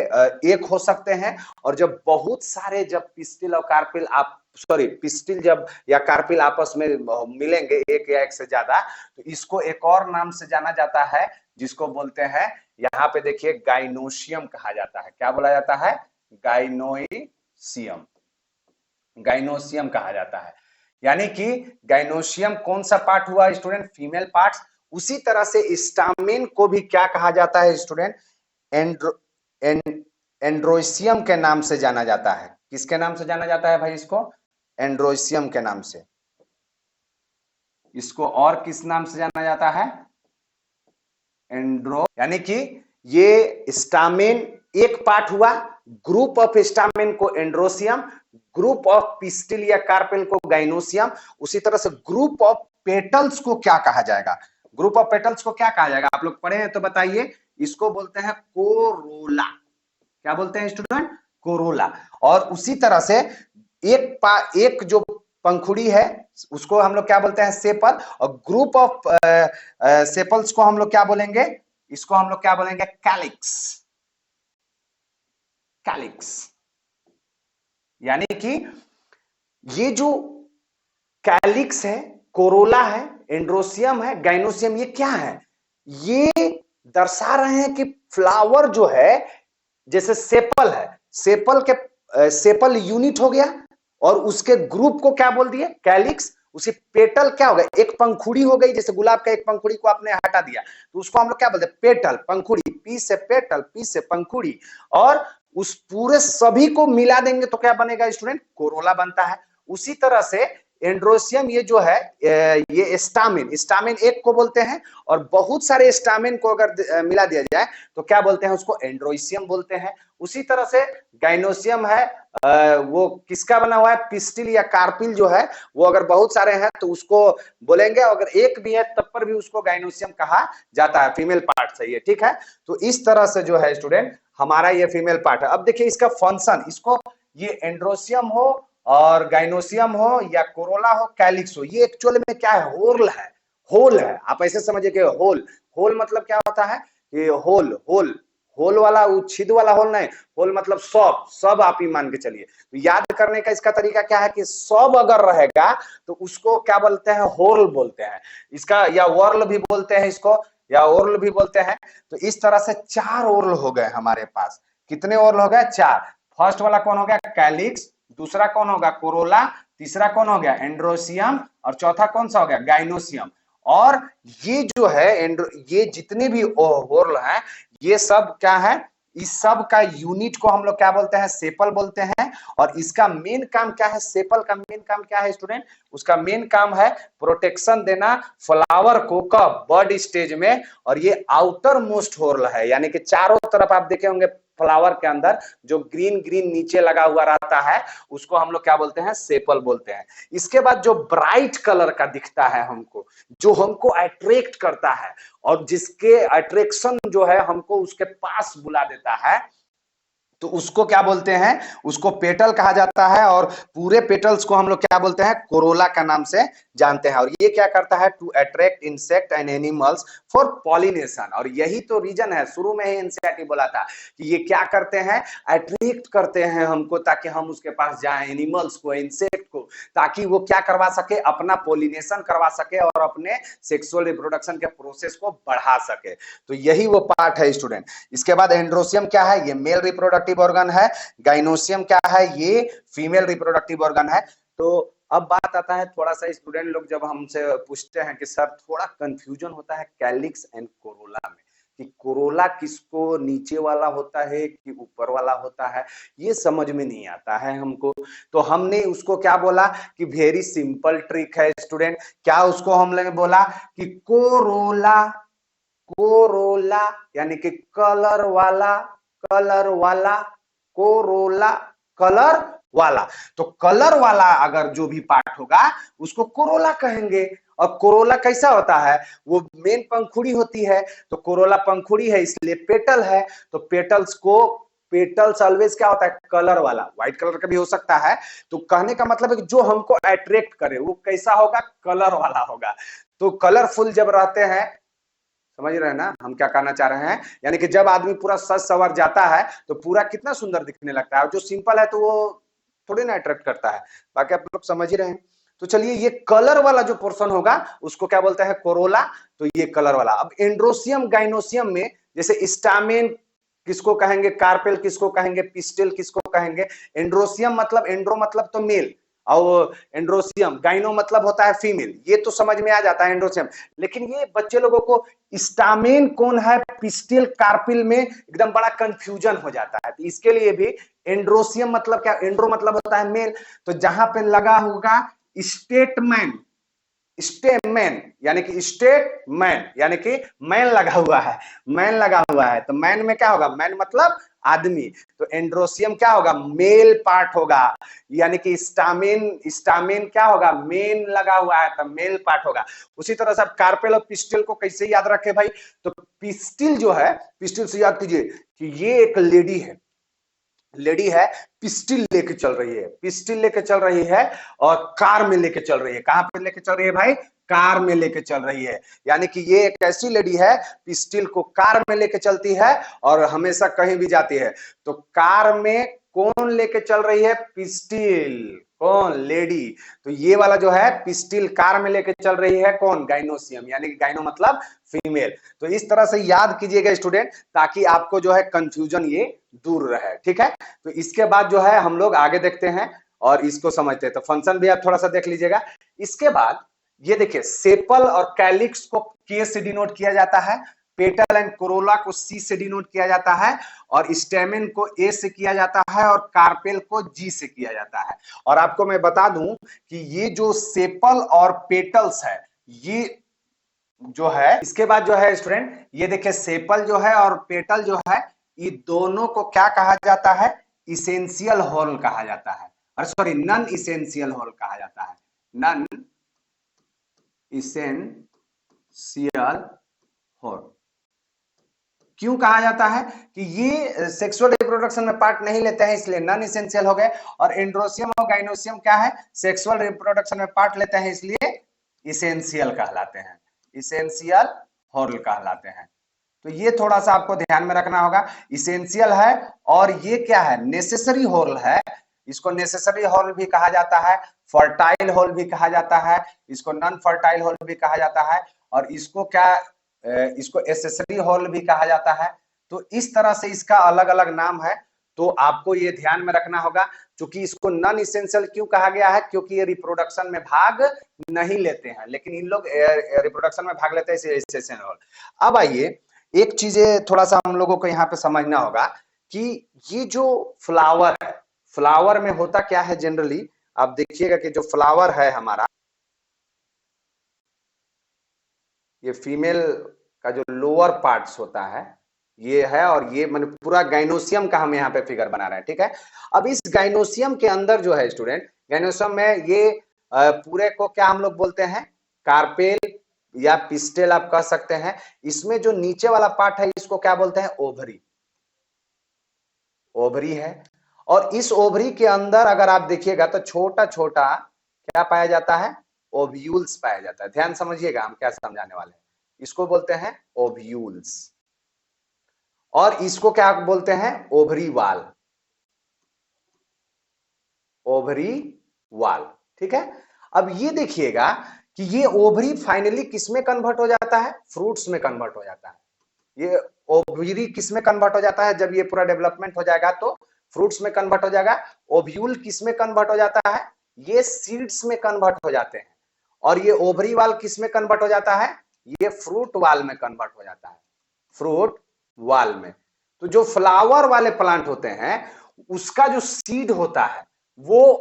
एक हो सकते हैं, और जब बहुत सारे जब पिस्टिल और कार्पेल आप सॉरी पिस्टिल जब या कार्पेल आपस में मिलेंगे, एक या एक से ज्यादा, तो इसको एक और नाम से जाना जाता है जिसको बोलते हैं, यहाँ पे देखिए गाइनोशियम कहा जाता है। क्या बोला जाता है? गाइनोशियम, गाइनोशियम कहा जाता है। यानी कि गाइनोशियम कौन सा पार्ट हुआ स्टूडेंट? Female parts. उसी तरह से स्टामेन को भी क्या कहा जाता है स्टूडेंट? एंड्रोसियम के नाम से जाना जाता है। किसके नाम से जाना जाता है भाई इसको? एंड्रोसियम के नाम से। इसको और किस नाम से जाना जाता है? एंड्रो। यानी कि ये स्टामेन एक पार्ट हुआ, ग्रुप ऑफ स्टामेन को एंड्रोसियम, ग्रुप ऑफ पिस्टिल या कार्पेल को गाइनोसियम। उसी तरह से ग्रुप ऑफ पेटल्स को क्या कहा जाएगा? ग्रुप ऑफ पेटल्स को क्या कहा जाएगा? आप लोग पढ़े हैं तो बताइए। इसको बोलते हैं कोरोला। क्या बोलते हैं स्टूडेंट? कोरोला। और उसी तरह से एक जो पंखुड़ी है उसको हम लोग क्या बोलते हैं? सेपल। और ग्रुप ऑफ सेपल्स को हम लोग क्या बोलेंगे? इसको हम लोग क्या बोलेंगे? कैलिक्स। कैलिक्स यानी कि ये जो कैलिक्स है, कोरोला है, एंड्रोसियम है, गाइनोसियम, ये क्या है? ये दर्शा रहे हैं कि फ्लावर जो है जैसे सेपल है, सेपल के सेपल यूनिट हो गया और उसके ग्रुप को क्या बोल दिए? कैलिक्स। उसी पेटल क्या हो गया? एक पंखुड़ी हो गई, जैसे गुलाब का एक पंखुड़ी को आपने हटा दिया तो उसको हम लोग क्या बोलते हैं? पेटल, पंखुड़ी। पी से पेटल, पी से पंखुड़ी। और उस पूरे सभी को मिला देंगे तो क्या बनेगा स्टूडेंट? कोरोला बनता है। उसी तरह से एंड्रोसियम ये जो है ये स्टामिन, स्टामिन एक को बोलते हैं और बहुत सारे स्टामिन को अगर मिला दिया जाए तो क्या बोलते हैं? उसको एंड्रोसियम बोलते हैं। उसी तरह से गाइनोसियम है, वो किसका बना हुआ है? पिस्टिल या कार्पिल जो है वो अगर बहुत सारे हैं तो उसको बोलेंगे, अगर एक भी है तब पर भी उसको गाइनोसियम कहा जाता है, फीमेल पार्ट से ये, ठीक है। तो इस तरह से जो है स्टूडेंट हमारा ये फीमेल पार्ट है। अब देखिए इसका फंक्शन, इसको ये एंड्रोसियम हो और गाइनोसियम हो या कोरोला हो, कैलिक्स हो, ये एक्चुअल में क्या है? होल है, होल है। आप ऐसे समझिए कि होल, होल मतलब क्या होता है? ये होल, होल, होल वाला उच्छिद वाला होल नहीं, होल मतलब सब, सब आप ही मान के चलिए। तो याद करने का इसका तरीका क्या है कि सब अगर रहेगा तो उसको क्या बोलते हैं? होल बोलते हैं इसका, या वर्ल भी बोलते हैं इसको, या ओरल भी बोलते हैं। तो इस तरह से 4 ओरल हो गए हमारे पास। कितने ओरल हो गए? 4। फर्स्ट वाला कौन हो गया? कैलिक्स। दूसरा कौन होगा? कोरोला। तीसरा कौन हो गया? एंड्रोसियम। और चौथा कौन सा हो गया? गाइनोसियम। और ये जो है ये जितने भी ओरल हैं ये सब क्या है? इस सब का यूनिट को हम लोग क्या बोलते हैं? सेपल बोलते हैं। और इसका मेन काम क्या है? सेपल का मेन काम क्या है स्टूडेंट? उसका मेन काम है प्रोटेक्शन देना फ्लावर को, कब? बर्ड स्टेज में। और ये आउटर मोस्ट होल है, यानी कि चारों तरफ आप देखे होंगे फ्लावर के अंदर जो ग्रीन ग्रीन नीचे लगा हुआ रहता है उसको हम लोग क्या बोलते हैं? सेपल बोलते हैं। इसके बाद जो ब्राइट कलर का दिखता है हमको, जो हमको अट्रैक्ट करता है और जिसके अट्रैक्शन जो है हमको उसके पास बुला देता है, तो उसको क्या बोलते हैं? उसको पेटल कहा जाता है। और पूरे पेटल्स को हम लोग क्या बोलते हैं? कोरोला का नाम से जानते हैं। और ये क्या करता है? To attract insect and animals for pollination. और यही तो रीजन है, शुरू में ही एनसीईआरटी बोला था कि ये क्या करते हैं? अट्रैक्ट करते हैं हमको ताकि हम उसके पास जाएं, एनिमल्स को, इंसेक्ट को, ताकि वो क्या करवा सके? अपना पॉलिनेशन करवा सके और अपने सेक्सुअल रिप्रोडक्शन के प्रोसेस को बढ़ा सके। तो यही वो पार्ट है स्टूडेंट। इसके बाद एंड्रोसियम क्या है? ये मेल रिप्रोडक्टिव ऑर्गन है। गाइनोसियम क्या है? ये फीमेल रिप्रोडक्टिव ऑर्गन है। तो अब बात आता है, थोड़ा सा स्टूडेंट लोग जब हमसे पूछते हैं कि सर थोड़ा कंफ्यूजन होता है कैलिक्स एंड कोरोला में, कि कोरोला किसको नीचे वाला होता है कि ऊपर वाला होता है, ये समझ में नहीं आता है हमको। तो हमने उसको क्या बोला कि वेरी सिंपल ट्रिक है स्टूडेंट। क्या उसको हमने बोला कि कोरोला, कोरोला यानी कि कलर वाला, कलर वाला, कोरोला, कलर वाला। तो कलर वाला अगर जो भी पार्ट होगा उसको कोरोला कहेंगे। और कोरोला कैसा होता है? वो मेन पंखुड़ी होती है, तो कोरोला पंखुड़ी है इसलिए पेटल है। तो पेटल्स को, पेटल्स ऑलवेज क्या होता है? कलर वाला। व्हाइट कलर का भी हो सकता है। तो कहने का मतलब है कि जो हमको अट्रैक्ट करे वो कैसा होगा? कलर वाला होगा। तो कलरफुल जब रहते हैं, समझ रहे हैं ना हम क्या कहना चाह रहे हैं? यानी कि जब आदमी पूरा सज सवर जाता है तो पूरा कितना सुंदर दिखने लगता है। और जो सिंपल है तो वो थोड़ी ना अट्रैक्ट करता है। बाकी आप लोग समझ ही रहे हैं। तो चलिए, ये कलर वाला जो पोर्शन होगा उसको क्या बोलते हैं? कोरोला। तो ये कलर वाला। अब एंड्रोसियम गाइनोसियम में जैसे स्टामेन किसको कहेंगे? कार्पेल किसको कहेंगे? पिस्टिल किसको कहेंगे? एंड्रोसियम मतलब, एंड्रो मतलब तो मेल, और एंड्रोसियम, गाइनो मतलब होता है फीमेल। ये तो समझ में आ जाता है एंड्रोसियम। लेकिन ये बच्चे लोगों को स्टामेन कौन है, पिस्टिल, कार्पिल में एकदम बड़ा कंफ्यूजन हो जाता है। तो इसके लिए भी एंड्रोसियम मतलब क्या? एंड्रो मतलब होता है मेल। तो जहां पे लगा होगा स्टेटमैन, स्टेमैन यानी कि स्टेटमैन यानी कि मैन लगा हुआ है, मैन लगा हुआ है, तो मैन में क्या होगा? मैन मतलब आदमी, तो एंड्रोसियम क्या होगा, मेल पार्ट होगा, यानी कि स्टामिन, स्टामिन क्या होगा, मेन लगा हुआ है तो मेल पार्ट होगा। उसी तरह से आप कार्पेल और पिस्टिल को कैसे याद रखे भाई, तो पिस्टिल जो है, पिस्टिल से याद कीजिए कि ये एक लेडी है, लेडी है, पिस्टिल लेके चल रही है, पिस्टिल लेके चल रही है और कार में लेके चल रही है। कहां पे लेके चल रही है भाई, कार में लेके चल रही है। यानी कि ये एक ऐसी लेडी है, पिस्टिल को कार में लेके चलती है और हमेशा कहीं भी जाती है। तो कार में कौन लेके चल रही है, पिस्टिल, कौन, लेडी। तो ये वाला जो है पिस्टिल कार में लेके चल रही है, कौन, गाइनोसियम, यानी कि गाइनो मतलब फीमेल। तो इस तरह से याद कीजिएगा स्टूडेंट, ताकि आपको जो है कंफ्यूजन ये दूर रहे, ठीक है। तो इसके बाद जो है हम लोग आगे देखते हैं और इसको समझते हैं। तो फंक्शन भी आप थोड़ा सा देख लीजिएगा। इसके बाद ये देखिए, सेपल और कैलिक्स को के से डिनोट किया जाता है, पेटल एंड कोरोला को सी से डिनोट किया जाता है, और स्टेमेन को ए से किया जाता है, और कार्पेल को जी से किया जाता है। और आपको मैं बता दूं कि ये जो सेपल और पेटल्स है, ये जो है, इसके बाद जो है स्टूडेंट, ये देखिए सेपल जो है और पेटल जो है, ये दोनों को क्या कहा जाता है, इसेंशियल होल कहा जाता है, और सॉरी नॉन इसेंशियल होल कहा जाता है, नॉन इसेंशियल होल। क्यों कहा जाता है कि ये सेक्सुअल रिप्रोडक्शन में पार्ट नहीं लेते हैं, इसलिए नॉन इसेंशियल हो गए। और एंड्रोसियम और गाइनोसियम क्या है, सेक्सुअल रिप्रोडक्शन में पार्ट लेते हैं, इसलिए इसेंशियल कहलाते हैं, इसेंशियल होल कहलाते हैं। तो ये थोड़ा सा आपको ध्यान में रखना होगा, इसेंशियल है और ये क्या है, नेसेसरी होल है। इसको नेसेसरी होल भी कहा जाता है, फर्टाइल होल भी कहा जाता है, इसको नॉन फर्टाइल होल भी कहा जाता है, और इसको क्या, इसको एसेसरी होल भी कहा जाता है। तो इस तरह से इसका अलग अलग नाम है। तो आपको ये ध्यान में रखना होगा, क्योंकि इसको नॉन इसेंशियल क्यों कहा गया है, क्योंकि ये रिप्रोडक्शन में भाग नहीं लेते हैं, लेकिन इन लोग रिप्रोडक्शन में भाग लेते हैं, इसलिए एसेसरी होल। अब आइए, एक चीजें थोड़ा सा हम लोगों को यहाँ पे समझना होगा कि ये जो फ्लावर है, फ्लावर में होता क्या है जनरली, आप देखिएगा कि जो फ्लावर है हमारा, ये फीमेल का जो लोअर पार्ट्स होता है ये है, और ये मैंने पूरा गाइनोसियम का हम यहाँ पे फिगर बना रहे हैं, ठीक है। अब इस गाइनोसियम के अंदर जो है स्टूडेंट, गाइनोसियम में ये पूरे को क्या हम लोग बोलते हैं, कार्पेल या पिस्टेल आप कह सकते हैं। इसमें जो नीचे वाला पार्ट है इसको क्या बोलते हैं, ओवरी, ओवरी है। और इस ओवरी के अंदर अगर आप देखिएगा तो छोटा छोटा क्या पाया जाता है, ओव्यूल्स पाया जाता है। ध्यान समझिएगा हम क्या समझाने वाले हैं, इसको बोलते हैं ओव्यूल्स, और इसको क्या बोलते हैं, ओवरी वाल, ओवरी वाल, ठीक है। अब ये देखिएगा कि ये ओवरी फाइनली किसमें कन्वर्ट हो जाता है, फ्रूट्स में कन्वर्ट हो जाता है। ये ओवरी किसमें कन्वर्ट हो जाता है, जब ये पूरा डेवलपमेंट हो जाएगा तो फ्रूट्स में कन्वर्ट हो जाएगा। ओव्यूल किसमें कन्वर्ट हो जाता है, ये सीड्स में कन्वर्ट हो जाते हैं। और ये ओवरी वाल किसमें कन्वर्ट हो जाता है, ये फ्रूट वाल में कन्वर्ट हो जाता है, फ्रूट वाल में। तो जो फ्लावर वाले प्लांट होते हैं उसका जो सीड होता है वो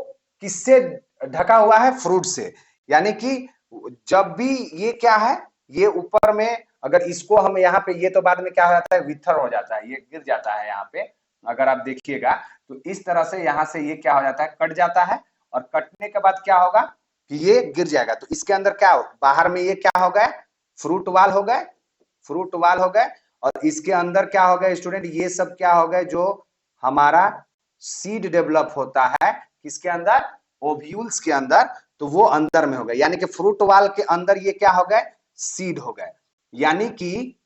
किससे ढका हुआ है, फ्रूट से। यानी कि जब भी ये क्या है, ये ऊपर में अगर इसको हम यहाँ पे, ये तो बाद में क्या हो जाता है, विथर हो जाता है, ये गिर जाता है यहाँ पे। अगर आप देखिएगा तो इस तरह से यहाँ से ये क्या हो जाता है, कट जाता है, और कटने के बाद क्या होगा कि ये गिर जाएगा। तो इसके अंदर क्या हो, बाहर में ये क्या हो गए, फ्रूट वाल हो गए, फ्रूट वाल हो गए। और इसके अंदर क्या हो गया स्टूडेंट, ये सब क्या हो गए, जो हमारा सीड डेवलप होता है किसके अंदर, ओव्यूल्स के अंदर, तो वो अंदर में हो गए। यानी कि फ्रूट वाल के अंदर ये क्या हो गए, सीड हो गए। यानी कि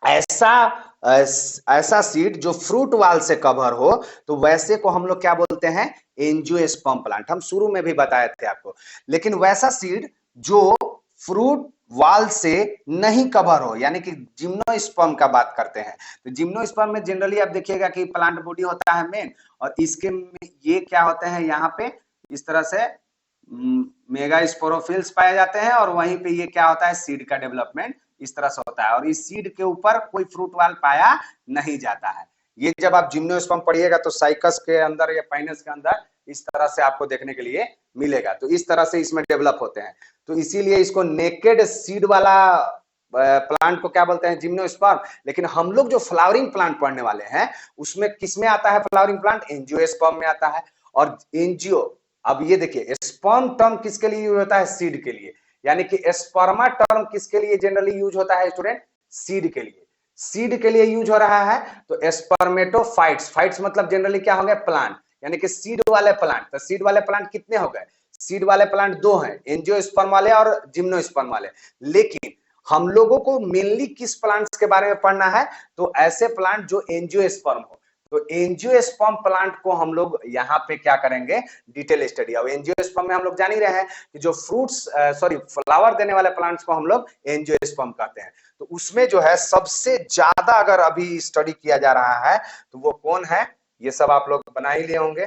ऐसा सीड जो फ्रूट वाल से कवर हो, तो वैसे को हम लोग क्या बोलते हैं, एंजियोस्पर्म प्लांट। हम शुरू में भी बताए थे आपको। लेकिन वैसा सीड जो फ्रूट वाल से नहीं कवर हो, यानी कि जिम्नोस्पर्म का बात करते हैं। तो जिम्नोस्पर्म में जनरली आप देखिएगा कि प्लांट बॉडी होता है मेन, और इसके ये क्या होते हैं, यहाँ पे इस तरह से मेगा स्पोरोफिल्स पाए जाते हैं, और वहीं पे ये क्या होता है, सीड का डेवलपमेंट इस तरह से होता है। और इस सीड के ऊपर कोई फ्रूट वाल पाया नहीं जाता है। ये जब आप जिम्नोस्पर्म पढ़िएगा तो साइकस के अंदर या पाइनस के अंदर इस तरह से आपको देखने के लिए मिलेगा। तो इस तरह से इसमें डेवलप होते हैं। तो इसीलिए इसको नेकेड सीड वाला प्लांट को क्या बोलते हैं, जिम्नोस्पर्म। लेकिन हम लोग जो फ्लावरिंग प्लांट पढ़ने वाले हैं उसमें किस में आता है फ्लावरिंग प्लांट, एंजियोस्पर्म में आता है। और एंजियो, अब ये देखिए स्पर्म टर्म किसके लिए यूज होता है, सीड के लिए। यानी कि स्पर्मा टर्म किसके लिए जनरली यूज होता है स्टूडेंट, सीड के लिए। सीड के लिए यूज हो रहा है तो स्पर्मेटोफाइट्स, फाइट्स मतलब जनरली क्या हो गया, प्लांट, यानी कि सीड वाले प्लांट। तो सीड वाले प्लांट कितने हो गए, सीड वाले प्लांट दो हैं, एंजियोस्पर्म वाले और जिम्नोस्पर्म वाले। लेकिन हम लोगों को मेनली किस प्लांट्स के बारे में पढ़ना है, तो ऐसे प्लांट जो एंजियोस्पर्म हो। तो एंजियोस्पर्म प्लांट को हम लोग यहाँ पे क्या करेंगे, डिटेल स्टडी। अब एंजियोस्पर्म में हम लोग जान ही रहे हैं कि जो फ्रूट्स फ्लावर देने वाले प्लांट्स को हम लोग एंजियोस्पर्म कहते हैं। तो उसमें जो है सबसे ज्यादा अगर अभी स्टडी किया जा रहा है तो वो कौन है, ये सब आप लोग बना ही लिए होंगे।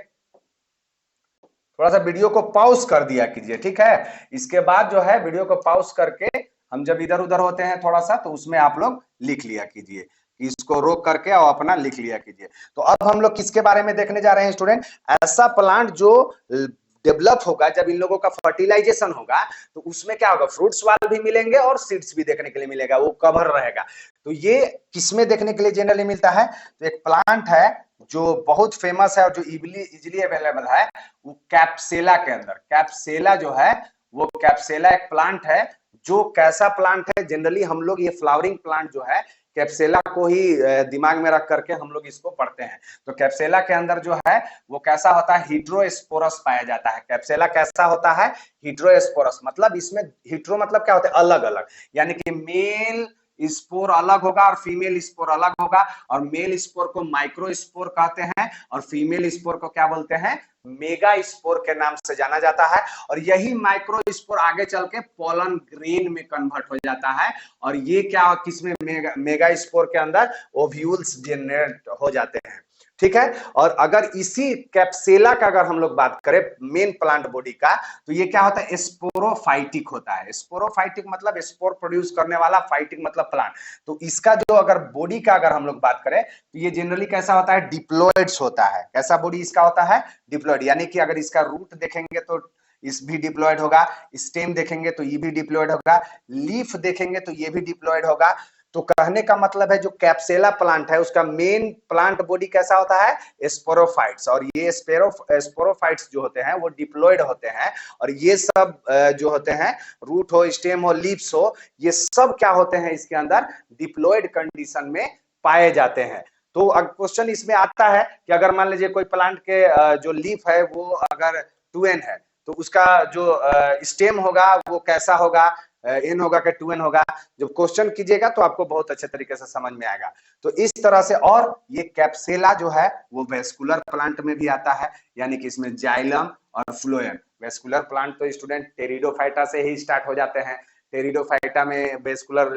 थोड़ा सा वीडियो को पॉज कर दिया कीजिए, ठीक है। इसके बाद जो है वीडियो को पॉज करके हम जब इधर उधर होते हैं थोड़ा सा, तो उसमें आप लोग लिख लिया कीजिए, इसको रोक करके और अपना लिख लिया कीजिए। तो अब हम लोग किसके बारे में देखने जा रहे हैं स्टूडेंट, ऐसा प्लांट जो डेवलप होगा जब इन लोगों का फर्टिलाइजेशन होगा, तो उसमें क्या होगा, फ्रूट्स वाल भी मिलेंगे और सीड्स भी देखने के लिए मिलेगा, वो कवर रहेगा। तो ये किसमें देखने के लिए जनरली मिलता है, तो एक प्लांट है जो बहुत फेमस है और जो इजिली अवेलेबल है, वो कैप्सेला के अंदर। कैप्सेला जो है वो कैप्सेला एक प्लांट है जो कैसा प्लांट है, जनरली हम लोग ये फ्लावरिंग प्लांट जो है कैप्सेला को ही दिमाग में रख करके हम लोग इसको पढ़ते हैं। तो कैप्सेला के अंदर जो है वो कैसा होता है, हीट्रोस्पोरस पाया जाता है। कैप्सेला कैसा होता है, हीट्रोस्पोरस, मतलब इसमें हीट्रो मतलब क्या होता है, अलग अलग, यानी कि मेल स्पोर अलग होगा और फीमेल स्पोर अलग होगा। और मेल स्पोर को माइक्रो स्पोर कहते हैं और फीमेल स्पोर को क्या बोलते हैं, मेगा स्पोर के नाम से जाना जाता है। और यही माइक्रो स्पोर आगे चल के पोलन ग्रेन में कन्वर्ट हो जाता है। और ये क्या किसमें, मेगा स्पोर के अंदर ओव्यूल्स जनरेट हो जाते हैं, ठीक है। और अगर इसी कैप्सेला का अगर हम लोग बात करें मेन प्लांट बॉडी का, तो ये क्या होता है, स्पोरोफाइटिक होता है। स्पोरोफाइटिक मतलब स्पोर प्रोड्यूस करने वाला, फाइटिक मतलब प्लांट। तो इसका जो अगर बॉडी का अगर हम लोग बात करें तो ये जनरली कैसा होता है, डिप्लॉइड्स होता है। कैसा बॉडी इसका होता है, डिप्लॉइड, यानी कि अगर इसका रूट देखेंगे तो इस भी डिप्लॉइड होगा, स्टेम देखेंगे तो ये भी डिप्लॉइड होगा, लीफ देखेंगे तो ये भी डिप्लॉइड होगा। तो कहने का मतलब है जो कैप्सेला प्लांट है उसका मेन प्लांट बॉडी कैसा होता है, स्पोरोफाइट्स। और ये स्पोरोफाइट्स जो होते हैं वो डिप्लॉइड होते हैं। और ये सब जो होते हैं, रूट हो, स्टेम हो, लीव्स हो, ये सब क्या होते हैं इसके अंदर, डिप्लॉइड कंडीशन में पाए जाते हैं। तो क्वेश्चन इसमें आता है कि अगर मान लीजिए कोई प्लांट के जो लीफ है वो अगर 2n है, तो उसका जो स्टेम होगा वो कैसा होगा, एन होगा कि 2n होगा। जब क्वेश्चन कीजिएगा तो आपको बहुत अच्छे तरीके से समझ में आएगा। तो इस तरह से, और ये कैप्सेला जो है वो वेस्कुलर प्लांट में भी आता है, यानी कि इसमें जाइलम और फ्लोएम। वेस्कुलर प्लांट तो स्टूडेंट टेरिडोफाइटा से ही स्टार्ट हो जाते हैं। टेरिडोफाइटा में वेस्कुलर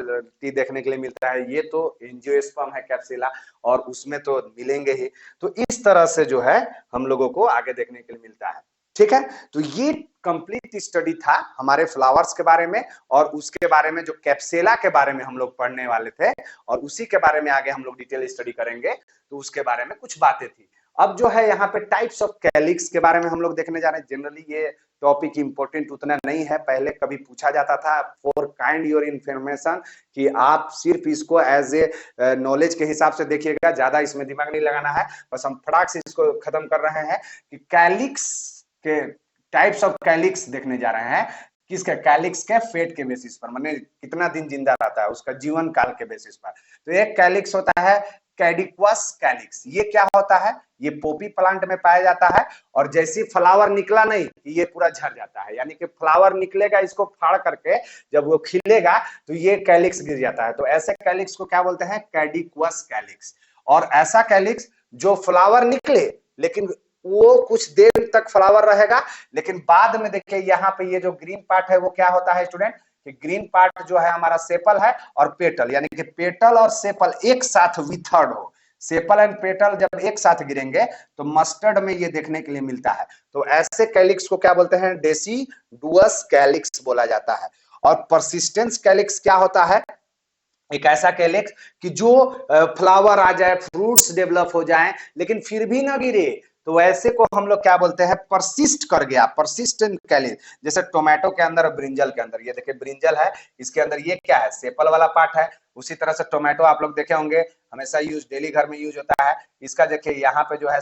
देखने के लिए मिलता है, ये तो एंजियोस्पर्म है कैप्सेला, और उसमें तो मिलेंगे ही। तो इस तरह से जो है हम लोगों को आगे देखने के लिए मिलता है, ठीक है। तो ये कंप्लीट स्टडी था हमारे फ्लावर्स के बारे में, और उसके बारे में जो कैप्सेला के बारे में हम लोग पढ़ने वाले थे, और उसी के बारे में आगे हम लोग डिटेल स्टडी करेंगे। तो उसके बारे में कुछ बातें थी। अब जो है यहाँ पे टाइप्स ऑफ कैलिक्स के बारे में हम लोग देखने जा रहे हैं। जनरली ये टॉपिक इंपॉर्टेंट उतना नहीं है, पहले कभी पूछा जाता था फॉर काइंड योर इंफॉर्मेशन, कि आप सिर्फ इसको एज ए नॉलेज के हिसाब से देखिएगा, ज्यादा इसमें दिमाग नहीं लगाना है। बस हम फटाक से इसको खत्म कर रहे हैं कि कैलिक्स के टाइप्स ऑफ कैलिक्स देखने जा रहे हैं। किसके, कैलिक्स के फेट के बेसिस पर, माने कितना दिन जिंदा रहता है उसका जीवन काल के बेसिस पर। तो एक कैलिक्स होता है कैडिक्वस कैलिक्स। ये क्या होता है, ये पोपी प्लांट में पाया जाता है। और जैसे फ्लावर निकला नहीं, ये पूरा झड़ जाता है, यानी कि फ्लावर निकलेगा, इसको फाड़ करके जब वो खिलेगा तो ये कैलिक्स गिर जाता है। तो ऐसे कैलिक्स को क्या बोलते हैं, कैडिक्वस कैलिक्स। और ऐसा कैलिक्स जो फ्लावर निकले लेकिन वो कुछ देर तक फ्लावर रहेगा, लेकिन बाद में देखिए यहाँ पे ये जो ग्रीन पार्ट है वो क्या होता है स्टूडेंट, कि ग्रीन पार्ट जो है हमारा सेपल है और पेटल, यानी कि पेटल और सेपल एक साथ विथर्ड हो। सेपल एंड पेटल जब एक साथ गिरेंगे तो मस्टर्ड में ये देखने के लिए मिलता है। तो ऐसे कैलिक्स को क्या बोलते हैं, डेसिडुअस कैलिक्स बोला जाता है। और परसिस्टेंस कैलिक्स क्या होता है, एक ऐसा कैलिक्स कि जो फ्लावर आ जाए, फ्रूट्स डेवलप हो जाए, लेकिन फिर भी ना गिरे, तो वैसे को हम लोग क्या बोलते हैं, परसिस्ट कर गया, परसिस्टेंट कैलिक्स। जैसे टोमेटो के अंदर, ब्रिंजल के अंदर, ये देखिए ब्रिंजल है, इसके अंदर ये क्या है, सेपल वाला पार्ट है। उसी तरह से टोमेटो आप लोग देखे होंगे, हमेशा यूज, डेली घर में यूज होता है। इसका देखिए यहाँ पे जो है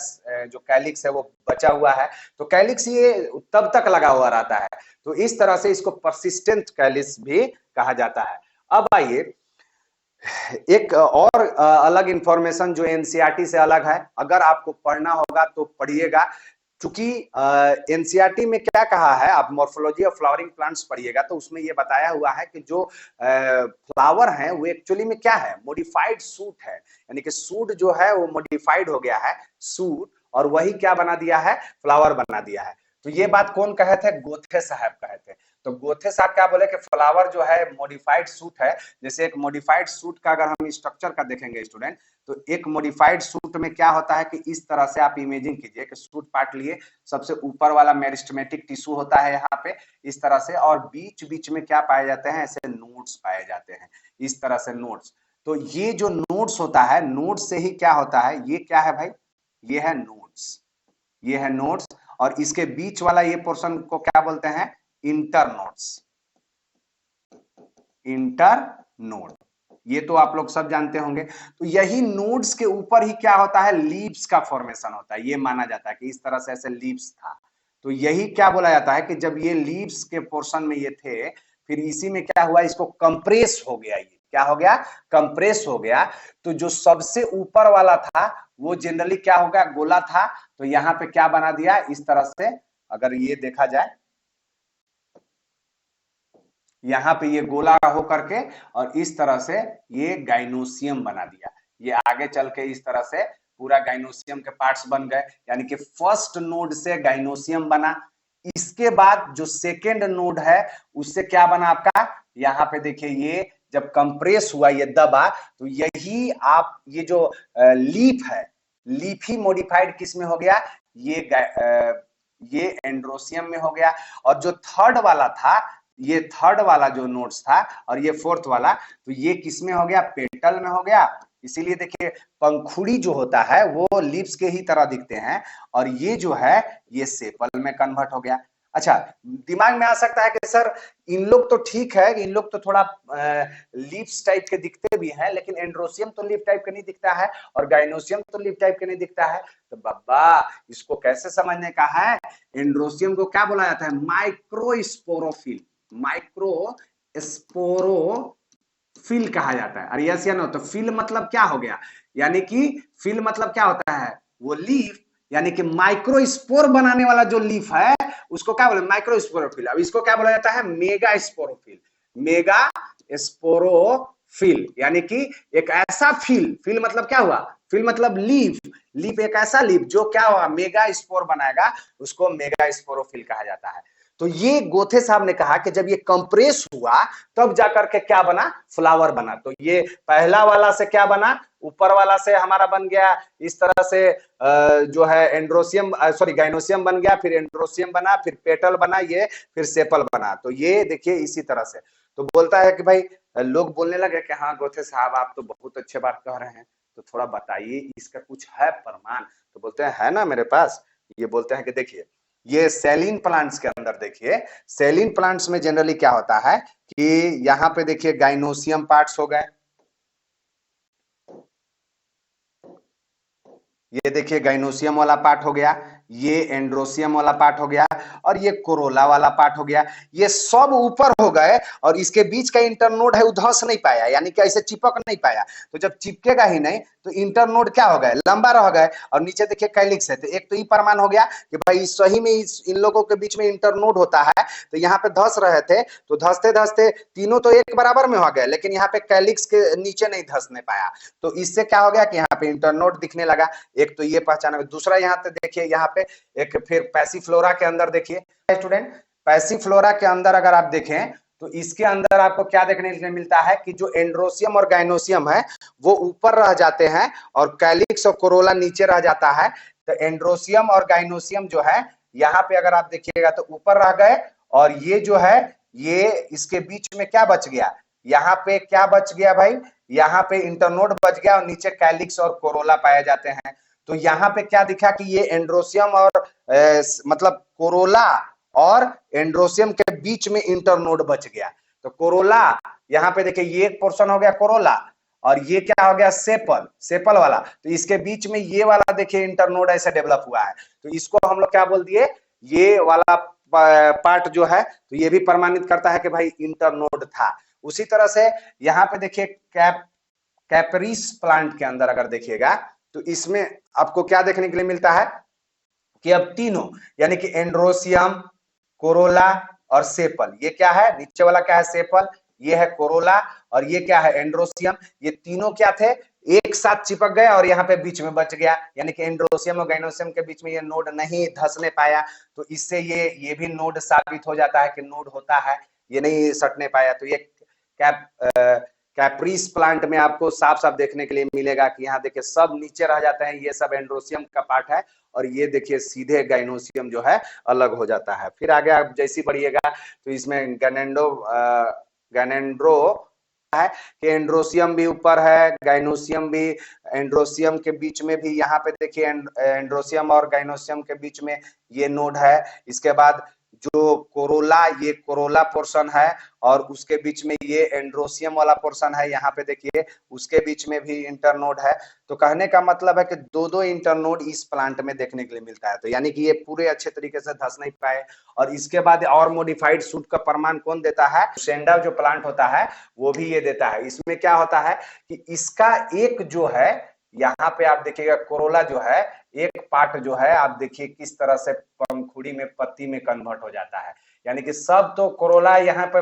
जो कैलिक्स है वो बचा हुआ है, तो कैलिक्स ये तब तक लगा हुआ रहता है। तो इस तरह से इसको परसिस्टेंट कैलिक्स भी कहा जाता है। अब आइए एक और अलग इंफॉर्मेशन जो एनसीईआरटी से अलग है, अगर आपको पढ़ना होगा तो पढ़िएगा। चूंकि एनसीईआरटी में क्या कहा है, आप मॉर्फोलॉजी ऑफ फ्लावरिंग प्लांट्स पढ़िएगा तो उसमें ये बताया हुआ है कि जो फ्लावर है वो एक्चुअली में क्या है, मॉडिफाइड सूट है। यानी कि सूट जो है वो मॉडिफाइड हो गया है, सूट, और वही क्या बना दिया है, फ्लावर बना दिया है। तो ये बात कौन कहे थे, गोथे साहब कहे थे। तो गोथे साहब क्या बोले कि फ्लावर जो है मॉडिफाइड सूट है। जैसे एक मॉडिफाइड सूट का अगर हम स्ट्रक्चर का देखेंगे स्टूडेंट, तो एक मॉडिफाइड सूट में क्या होता है कि इस तरह से आप इमेजिन कीजिए कि सूट पार्ट लिए, सबसे ऊपर वाला मेरिस्टेमेटिक टिश्यू होता है यहाँ पे इस तरह से, और बीच बीच में क्या पाए जाते हैं, ऐसे नोड्स पाए जाते हैं, इस तरह से नोड्स। तो ये जो नोड्स होता है, नोड्स से ही क्या होता है, ये क्या है भाई, ये है नोड्स, ये है नोड्स। और इसके बीच वाला ये पोर्शन को क्या बोलते हैं, इंटरनोड्स, इंटरनोड। ये तो आप लोग सब जानते होंगे। तो यही नोड्स के ऊपर ही क्या होता है, लीव्स का फॉर्मेशन होता है। ये माना जाता है कि इस तरह से ऐसे लीव्स था। तो यही क्या बोला जाता है कि जब ये लीव्स के पोर्शन में ये थे, फिर इसी में क्या हुआ, इसको कंप्रेस हो गया, ये क्या हो गया, कंप्रेस हो गया। तो जो सबसे ऊपर वाला था वो जनरली क्या हो गया, गोला था। तो यहाँ पे क्या बना दिया, इस तरह से अगर ये देखा जाए, यहाँ पे ये गोला हो करके, और इस तरह से ये गाइनोसियम बना दिया। ये आगे चल के इस तरह से पूरा गाइनोसियम के पार्ट्स बन गए, यानी कि फर्स्ट नोड से गाइनोसियम बना। इसके बाद जो सेकेंड नोड है उससे क्या बना आपका, यहाँ पे देखिए ये जब कंप्रेस हुआ, ये दबा, तो यही आप ये जो लीफ है, लीफ ही मॉडिफाइड किस में हो गया, ये एंड्रोसियम में हो गया। और जो थर्ड वाला था, ये थर्ड वाला जो नोड्स था, और ये फोर्थ वाला, तो ये किसमें हो गया, पेटल में हो गया। इसीलिए देखिए पंखुड़ी जो होता है वो लीव्स के ही तरह दिखते हैं, और ये जो है ये सेपल में कन्वर्ट हो गया। अच्छा, दिमाग में आ सकता है कि सर इन लोग तो ठीक है, इन लोग तो थोड़ा लीव्स टाइप के दिखते भी हैं, लेकिन एंड्रोसियम तो लीफ टाइप का नहीं दिखता है, और गाइनोसियम तो लीफ टाइप के नहीं दिखता है। तो बाबा इसको कैसे समझने का है, एंड्रोसियम को क्या बोला जाता है, माइक्रोस्पोरोफिल, माइक्रोस्पोरोफिल कहा जाता है। अरे यस या नो, तो फिल मतलब क्या हो गया, यानी कि फिल मतलब क्या होता है, वो लीफ, यानी कि माइक्रोस्पोर बनाने वाला जो लीफ है उसको क्या बोले, माइक्रोस्पोरोफिल। अब इसको क्या बोला जाता है, मेगा स्पोरोफिल, मेगा स्पोरोफिल, यानी कि एक ऐसा फिल, फिल मतलब क्या हुआ, फिल मतलब लीफ, लीफ एक ऐसा लीफ जो क्या होगा, मेगा स्पोर बनाएगा, उसको मेगा स्पोरोफिल कहा जाता है। तो ये गोथे साहब ने कहा कि जब ये कंप्रेस हुआ तब जाकर के क्या बना, फ्लावर बना। तो ये पहला वाला से क्या बना, ऊपर वाला से हमारा बन गया इस तरह से जो है एंड्रोसियम, सॉरी गाइनोसियम बन गया, फिर एंड्रोसियम बना, फिर पेटल बना, ये फिर सेपल बना। तो ये देखिए इसी तरह से। तो बोलता है कि भाई, लोग बोलने लगे कि हाँ गोथे साहब आप तो बहुत अच्छे बात कह रहे हैं, तो थोड़ा बताइए इसका कुछ है प्रमाण। तो बोलते हैं है ना मेरे पास। ये बोलते हैं कि देखिए ये सेलिन प्लांट्स के अंदर देखिए, सेलिन प्लांट्स में जनरली क्या होता है कि यहाँ पे देखिए गाइनोसियम पार्ट्स हो गए, ये देखिए गाइनोसियम वाला पार्ट हो गया, ये एंड्रोसियम वाला पार्ट हो गया, और ये कोरोला वाला पार्ट हो गया। ये सब ऊपर हो गए, और इसके बीच का इंटरनोड है वो धंस नहीं पाया, यानी कि ऐसे चिपक नहीं पाया। तो जब चिपकेगा ही नहीं तो इंटरनोड क्या हो गए, लंबा रह गए, और नीचे देखिए कैलिक्स है। तो एक तो ये प्रमाण हो गया कि भाई सही में इन लोगों के बीच में इंटरनोड होता है। तो यहाँ पे धंस रहे थे, तो धंसते धंसते तीनों तो एक बराबर में हो गए, लेकिन यहाँ पे कैलिक्स के नीचे नहीं धंसने पाया। तो इससे क्या हो गया कि यहाँ पे इंटरनोड दिखने लगा। एक तो ये पहचाना। दूसरा यहाँ पे देखिए, यहाँ पे एक फिर पैसिफ्लोरा के अंदर देखिए स्टूडेंट, पैसिफ्लोरा के अंदर अगर आप देखें तो इसके अंदर आपको क्या देखने को मिलता है कि जो एंड्रोसियम और गाइनोसियम है वो ऊपर रह जाते हैं, और कैलिक्स और कोरोला नीचे रह जाता है। तो एंड्रोसियम और गाइनोसियम जो है यहाँ पे अगर आप देखिएगा तो ऊपर रह गए, और ये जो है ये इसके बीच में क्या बच गया, यहाँ पे क्या बच गया भाई, यहाँ पे इंटरनोड बच गया, और नीचे कैलिक्स और कोरोला पाए जाते हैं। तो यहाँ पे क्या दिखा कि ये एंड्रोसियम और मतलब कोरोला और एंड्रोसियम के बीच में इंटरनोड बच गया। तो कोरोला यहाँ पे देखिए ये एक पोर्शन हो गया कोरोला और ये क्या हो गया सेपल, सेपल वाला। तो इसके बीच में ये वाला देखिए इंटरनोड ऐसे डेवलप हुआ है। तो इसको हम लोग क्या बोल दिए, ये वाला पार्ट जो है तो ये भी प्रमाणित करता है कि भाई इंटरनोड था। उसी तरह से यहाँ पे देखिए कैपरिस प्लांट के अंदर अगर देखिएगा तो इसमें आपको क्या देखने के लिए मिलता है कि अब तीनों यानी कि एंड्रोसियम, कोरोला और सेपल, ये क्या है, नीचे वाला क्या है सेपल, ये है कोरोला और ये क्या है एंड्रोसियम, ये तीनों क्या थे एक साथ चिपक गए और यहाँ पे बीच में बच गया, यानी कि एंड्रोसियम और गाइनोसियम के बीच में ये नोड नहीं धंसने पाया। तो इससे ये भी नोड साबित हो जाता है कि नोड होता है, ये नहीं सटने पाया। तो ये कैप्रिस प्लांट में आपको साफ साफ देखने के लिए मिलेगा कि यहाँ देखिए सब नीचे रह जाते हैं, ये सब एंड्रोसियम का पार्ट है और ये देखिए सीधे गाइनोसियम जो है अलग हो जाता है। फिर आगे आप जैसी बढ़िएगा तो इसमें गैनेंड्रो है कि एंड्रोसियम भी ऊपर है, गाइनोसियम भी, एंड्रोसियम के बीच में भी यहाँ पे देखिए एंड्रोसियम और गाइनोसियम के बीच में ये नोड है। इसके बाद जो कोरोला, ये कोरोला पोर्शन है और उसके बीच में ये एंड्रोसियम वाला पोर्शन है, यहाँ पे देखिए उसके बीच में भी इंटरनोड है। तो कहने का मतलब है कि दो दो इंटरनोड इस प्लांट में देखने के लिए मिलता है। तो यानी कि ये पूरे अच्छे तरीके से धंस नहीं पाए। और इसके बाद और मॉडिफाइड सूट का प्रमाण कौन देता है, सेंडा जो प्लांट होता है वो भी ये देता है। इसमें क्या होता है कि इसका एक जो है यहाँ पे आप देखिएगा कोरोला जो है एक पार्ट जो है आप देखिए किस तरह से पंखुड़ी में पत्ती में कन्वर्ट हो जाता है, यानी कि सब तो कोरोला यहाँ पे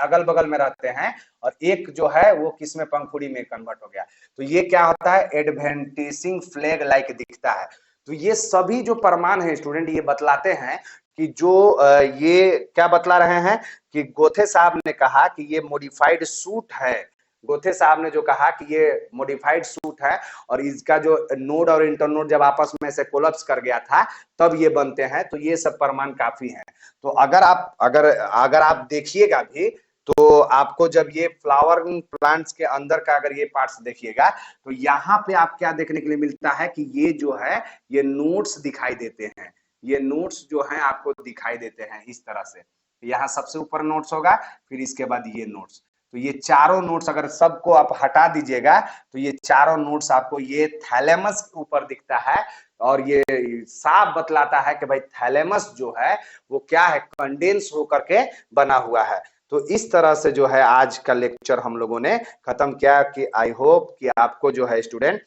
अगल बगल में रहते हैं और एक जो है वो किस में पंखुड़ी में कन्वर्ट हो गया। तो ये क्या होता है एडवेंटिसिंग फ्लैग लाइक दिखता है। तो ये सभी जो प्रमाण है स्टूडेंट ये बतलाते हैं कि जो ये क्या बतला रहे हैं कि गोथे साहब ने कहा कि ये मॉडिफाइड सूट है, गोथे साहब ने जो कहा कि ये मॉडिफाइड सूट है और इसका जो नोड और इंटरनोड जब आपस में से कोलैप्स कर गया था तब ये बनते हैं। तो ये सब प्रमाण काफी हैं। तो अगर आप देखिएगा भी तो आपको जब ये फ्लावरिंग प्लांट्स के अंदर का अगर ये पार्ट्स देखिएगा तो यहाँ पे आप क्या देखने के लिए मिलता है कि ये जो है ये नोड्स दिखाई देते हैं, ये नोड्स जो है आपको दिखाई देते हैं इस तरह से। यहाँ सबसे ऊपर नोड्स होगा, फिर इसके बाद ये नोड्स। तो ये चारों नोड्स अगर सबको आप हटा दीजिएगा तो ये चारों नोड्स आपको ये थैलेमस के ऊपर दिखता है और ये साफ बतलाता है कि भाई थैलेमस जो है वो क्या है कंडेंस होकर के बना हुआ है। तो इस तरह से जो है आज का लेक्चर हम लोगों ने खत्म किया कि आई होप कि आपको जो है स्टूडेंट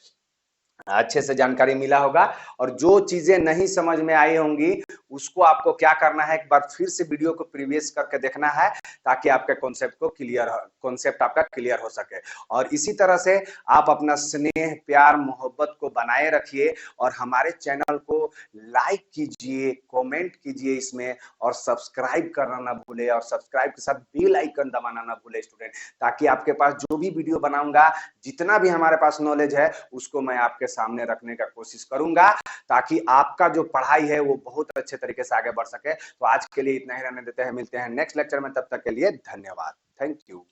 अच्छे से जानकारी मिला होगा और जो चीजें नहीं समझ में आई होंगी उसको आपको क्या करना है एक बार फिर से वीडियो को प्रीवियस करके देखना है ताकि आपके कॉन्सेप्ट आपका क्लियर हो सके। और इसी तरह से आप अपना स्नेह प्यार मोहब्बत को बनाए रखिए और हमारे चैनल को लाइक कीजिए, कमेंट कीजिए इसमें और सब्सक्राइब करना ना भूले और सब्सक्राइब के साथ बेल आइकन दबाना ना भूले स्टूडेंट, ताकि आपके पास जो भी वीडियो बनाऊंगा जितना भी हमारे पास नॉलेज है उसको मैं आपके सामने रखने का कोशिश करूंगा ताकि आपका जो पढ़ाई है वो बहुत अच्छे तरीके से आगे बढ़ सके। तो आज के लिए इतना ही रहने देते हैं, मिलते हैं नेक्स्ट लेक्चर में, तब तक के लिए धन्यवाद, थैंक यू।